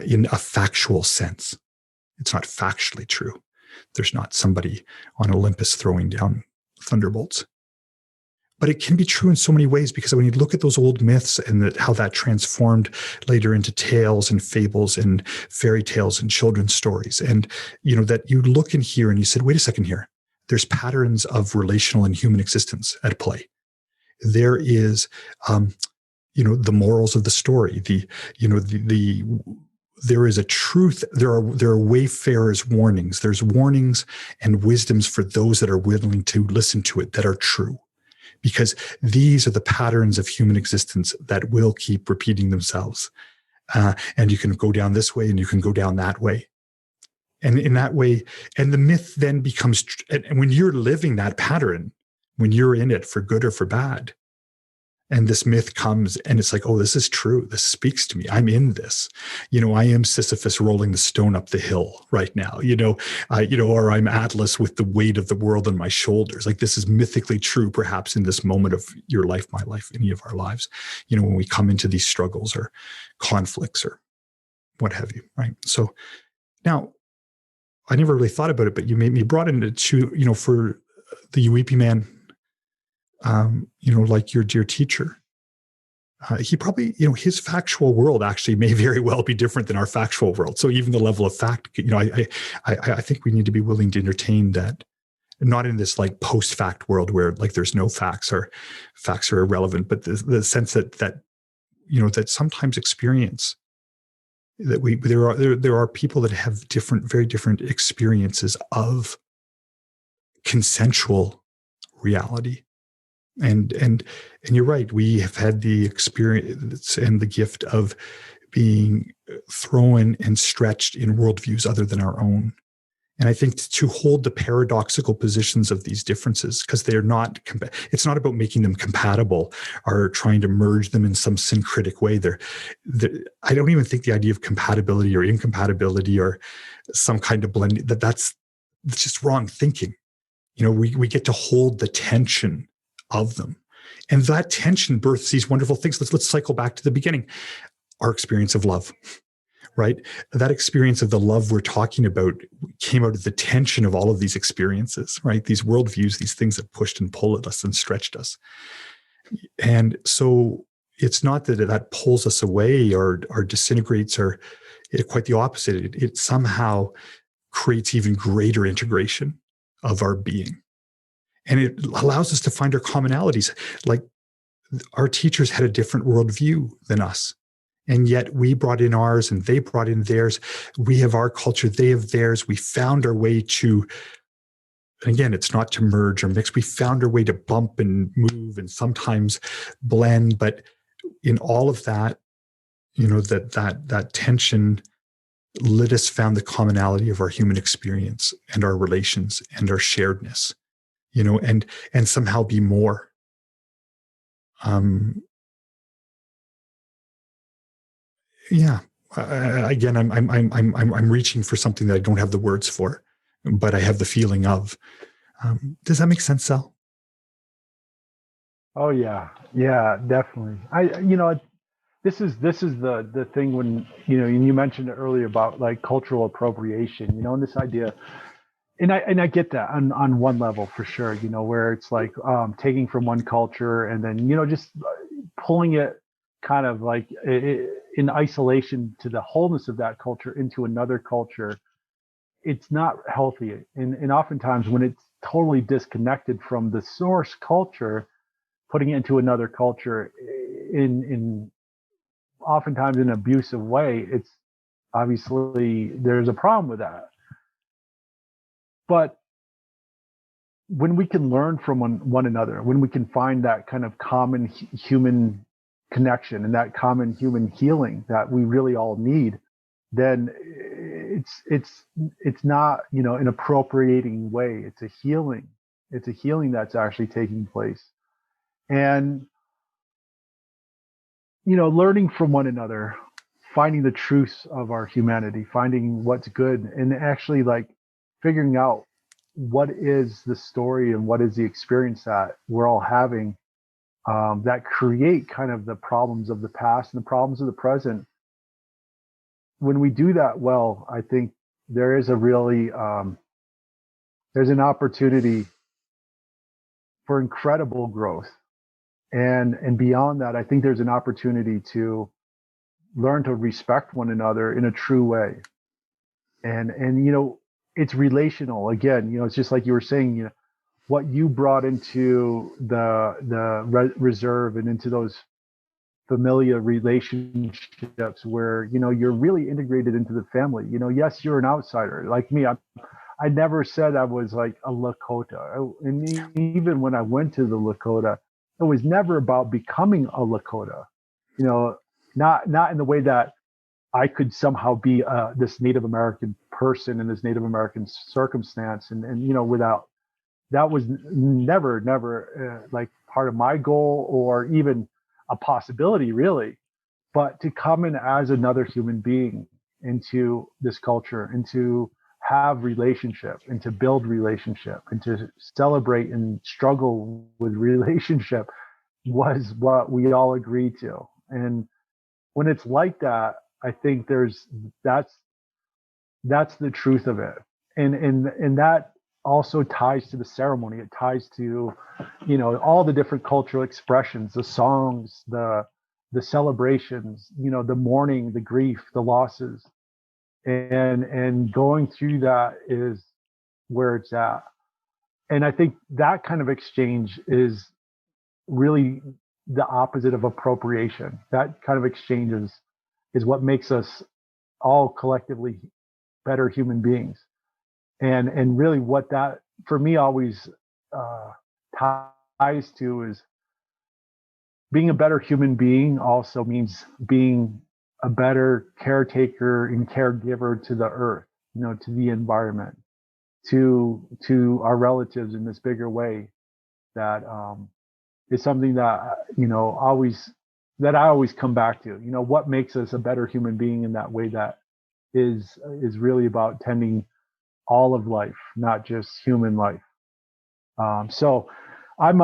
in a factual sense. It's not factually true. There's not somebody on Olympus throwing down thunderbolts. But it can be true in so many ways, because when you look at those old myths and how that transformed later into tales and fables and fairy tales and children's stories, and that you look in here and you said, wait a second here, there's patterns of relational and human existence at play. There is, the morals of the story. There is a truth. There are wayfarers' warnings. There's warnings and wisdoms for those that are willing to listen to it, that are true, because these are the patterns of human existence that will keep repeating themselves. And you can go down this way, and you can go down that way. And in that way, and the myth then becomes, and when you're living that pattern, when you're in it for good or for bad, and this myth comes and it's like, oh, this is true. This speaks to me. I'm in this. I am Sisyphus rolling the stone up the hill right now, or I'm Atlas with the weight of the world on my shoulders. Like, this is mythically true, perhaps in this moment of your life, my life, any of our lives, when we come into these struggles or conflicts or what have you. Right. So now, I never really thought about it, but you made me brought into, for the Inipi man, like your dear teacher, he probably, his factual world actually may very well be different than our factual world. So even the level of fact, I think we need to be willing to entertain that, not in this like post-fact world where like there's no facts or facts are irrelevant, but the sense that sometimes experience, that there are people that have very different experiences of consensual reality. And you're right. We have had the experience and the gift of being thrown and stretched in worldviews other than our own. And I think to hold the paradoxical positions of these differences, because they're not, it's not about making them compatible or trying to merge them in some syncretic way. I don't even think the idea of compatibility or incompatibility or some kind of blending, that's just wrong thinking. We get to hold the tension of them. And that tension births these wonderful things. Let's cycle back to the beginning. Our experience of love, right? That experience of the love we're talking about came out of the tension of all of these experiences, right? These worldviews, these things that pushed and pulled at us and stretched us. And so it's not that that pulls us away or disintegrates, or quite the opposite. It somehow creates even greater integration of our being. And it allows us to find our commonalities. Like, our teachers had a different worldview than us. And yet we brought in ours and they brought in theirs. We have our culture, they have theirs. We found our way to, and again, it's not to merge or mix. We found our way to bump and move and sometimes blend. But in all of that, that tension let us found the commonality of our human experience and our relations and our sharedness, and somehow be more. Again, I'm reaching for something that I don't have the words for, but I have the feeling of. Does that make sense, Sal? Oh yeah, definitely. This is the thing when and you mentioned it earlier about like cultural appropriation, and this idea, and I get that on one level for sure, where it's like taking from one culture and then just pulling it kind of like in isolation to the wholeness of that culture into another culture. It's not healthy, and oftentimes when it's totally disconnected from the source culture, putting it into another culture in oftentimes in an abusive way, it's obviously there's a problem with that. But when we can learn from one another, when we can find that kind of common human connection and that common human healing that we really all need, then it's not an appropriating way. It's a healing. It's a healing that's actually taking place, and learning from one another, finding the truths of our humanity, finding what's good, and actually like figuring out what is the story and what is the experience that we're all having that create kind of the problems of the past and the problems of the present. When we do that well, I think there is a really there's an opportunity for incredible growth. And beyond that, I think there's an opportunity to learn to respect one another in a true way. And it's relational. Again, it's just like you were saying, what you brought into the reserve and into those familiar relationships where, you're really integrated into the family. Yes, you're an outsider like me. I never said I was like a Lakota. And even when I went to the Lakota, it was never about becoming a Lakota, not in the way that I could somehow be this Native American person in this Native American circumstance. And without, that was never like part of my goal or even a possibility really, but to come in as another human being into this culture and to have relationship and to build relationship and to celebrate and struggle with relationship was what we all agreed to. And when it's like that, I think that's the truth of it. And that also ties to the ceremony. It ties to, all the different cultural expressions, the songs, the celebrations, the mourning, the grief, the losses. And going through that is where it's at. And I think that kind of exchange is really the opposite of appropriation. That kind of exchange is what makes us all collectively better human beings. And really what that for me always ties to is being a better human being also means being a better caretaker and caregiver to the earth, to the environment, to our relatives in this bigger way. That is something that I always come back to. What makes us a better human being in that way that is really about tending all of life, not just human life. So I'm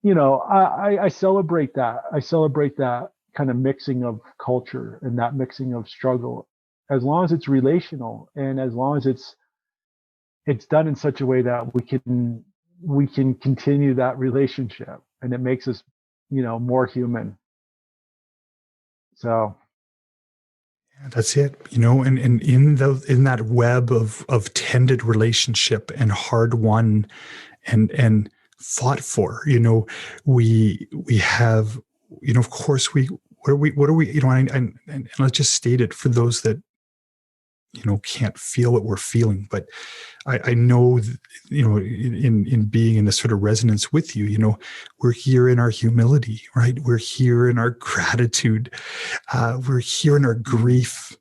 I celebrate that. I celebrate that kind of mixing of culture and that mixing of struggle, as long as it's relational and as long as it's done in such a way that we can continue that relationship, and it makes us, more human. So That's it, and in that web of tended relationship and hard won and fought for, we have, of course what are we, and let's just state it for those that can't feel what we're feeling, but I know, in being in this sort of resonance with you, we're here in our humility, right? We're here in our gratitude. We're here in our grief,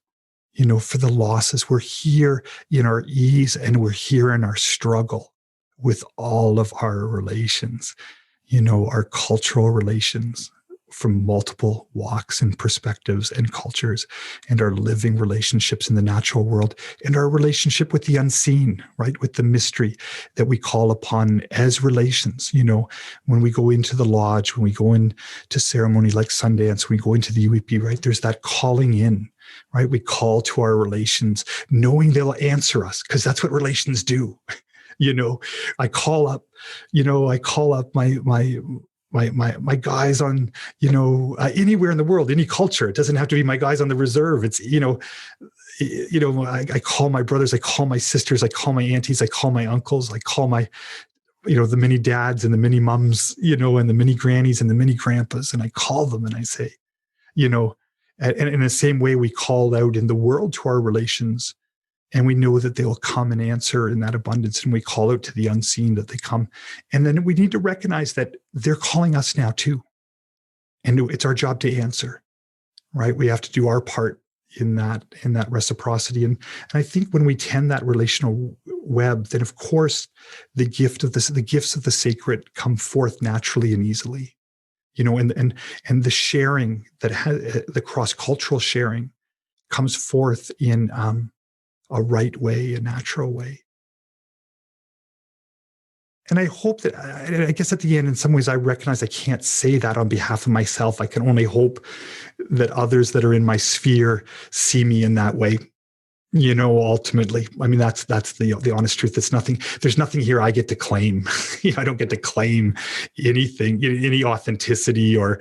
for the losses. We're here in our ease, and we're here in our struggle with all of our relations, our cultural relations from multiple walks and perspectives and cultures, and our living relationships in the natural world, and our relationship with the unseen, right? With the mystery that we call upon as relations. When we go into the lodge, when we go into ceremony like Sundance, when we go into the UEP, right? There's that calling in, right? We call to our relations, knowing they'll answer us, because that's what relations do. I call up my guys on, anywhere in the world, any culture. It doesn't have to be my guys on the reserve. It's, I call my brothers, I call my sisters, I call my aunties, I call my uncles, I call my, the many dads and the many mums, and the many grannies and the many grandpas. And I call them and I say, and in the same way we call out in the world to our relations, and we know that they will come and answer in that abundance. And we call out to the unseen that they come. And then we need to recognize that they're calling us now too. And it's our job to answer, right? We have to do our part in that reciprocity. And I think when we tend that relational web, then of course the gifts of the sacred come forth naturally and easily, and the sharing that has the cross-cultural sharing comes forth in, a right way, a natural way. And I hope that, I guess at the end, in some ways, I recognize I can't say that on behalf of myself. I can only hope that others that are in my sphere see me in that way. Ultimately, I mean, that's the honest truth. There's nothing here I get to claim. I don't get to claim anything, any authenticity or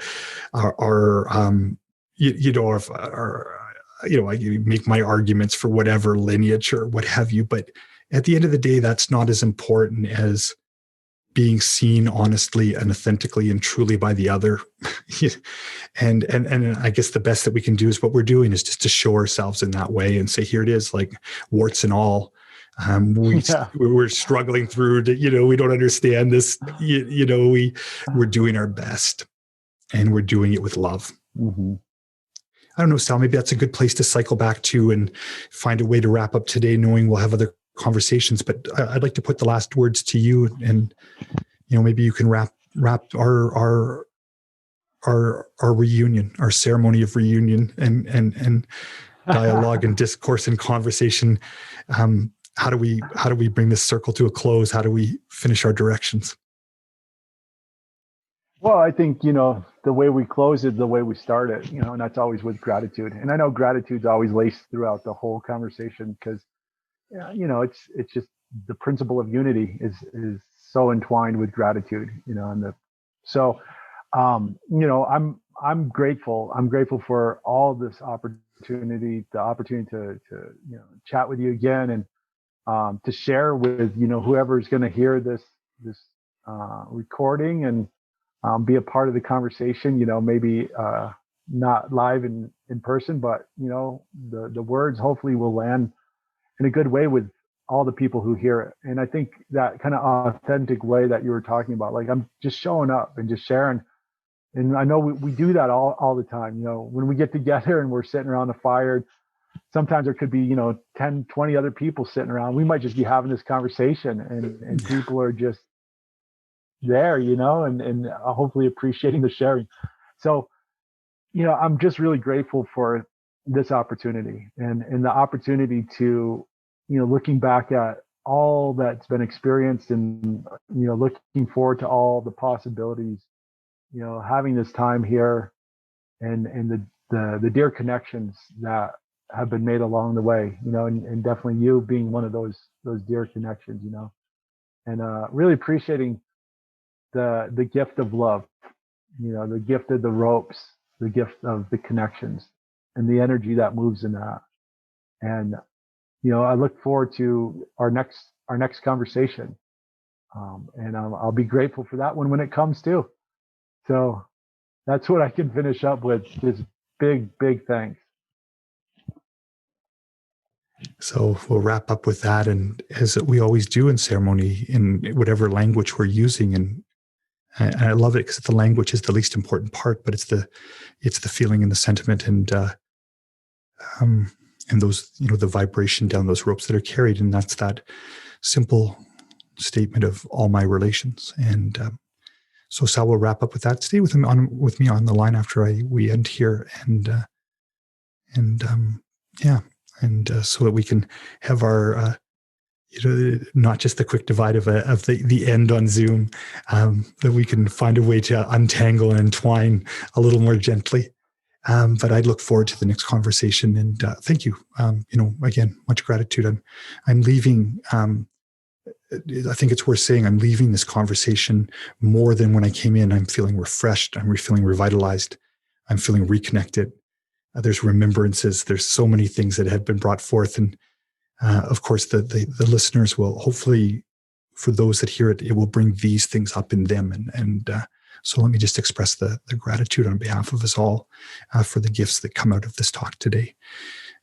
I make my arguments for whatever lineage or what have you. But at the end of the day, that's not as important as being seen honestly and authentically and truly by the other. and I guess the best that we can do is what we're doing is just to show ourselves in that way and say, here it is, like warts and all. We're struggling through we don't understand this. We're doing our best, and we're doing it with love. Mm-hmm. I don't know, Sal, maybe that's a good place to cycle back to and find a way to wrap up today, knowing we'll have other conversations. But I'd like to put the last words to you, and maybe you can wrap our reunion, our ceremony of reunion and dialogue and discourse and conversation. How do we bring this circle to a close? How do we finish our directions? Well, I think, the way we close it, the way we start it, and that's always with gratitude. And I know gratitude's always laced throughout the whole conversation because, it's just the principle of unity is so entwined with gratitude, I'm grateful. I'm grateful for all this opportunity, the opportunity to chat with you again and to share with, whoever's going to hear this recording and be a part of the conversation, maybe not live in person, but, the words hopefully will land in a good way with all the people who hear it. And I think that kind of authentic way that you were talking about, like I'm just showing up and just sharing. And I know we do that all the time, when we get together and we're sitting around a fire, sometimes there could be, 10, 20 other people sitting around. We might just be having this conversation and people are just there, and hopefully appreciating the sharing. So, I'm just really grateful for this opportunity and the opportunity to, looking back at all that's been experienced, and looking forward to all the possibilities. Having this time here, and the dear connections that have been made along the way. And definitely you being one of those dear connections. And really appreciating the gift of love. The gift of the ropes, the gift of the connections, and the energy that moves in that. And I look forward to our next conversation, and I'll be grateful for that one when it comes too. So that's what I can finish up with. Just big thanks. So we'll wrap up with that, and as we always do in ceremony, in whatever language we're using, and I love it because the language is the least important part, but it's the feeling and the sentiment, and those, the vibration down those ropes that are carried, and that's that simple statement of all my relations. And so Sal will wrap up with that. Stay with me on the line after we end here, and so that we can have our not just the quick divide of the end on Zoom, that we can find a way to untangle and entwine a little more gently. But I look forward to the next conversation, and thank you. Again, much gratitude. I'm leaving. I think it's worth saying I'm leaving this conversation more than when I came in. I'm feeling refreshed. I'm feeling revitalized. I'm feeling reconnected. There's remembrances. There's so many things that have been brought forth, and of course, the listeners will hopefully, for those that hear it, it will bring these things up in them. And so let me just express the gratitude on behalf of us all for the gifts that come out of this talk today.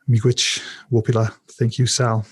Miigwech, Wopila. Thank you, Sal.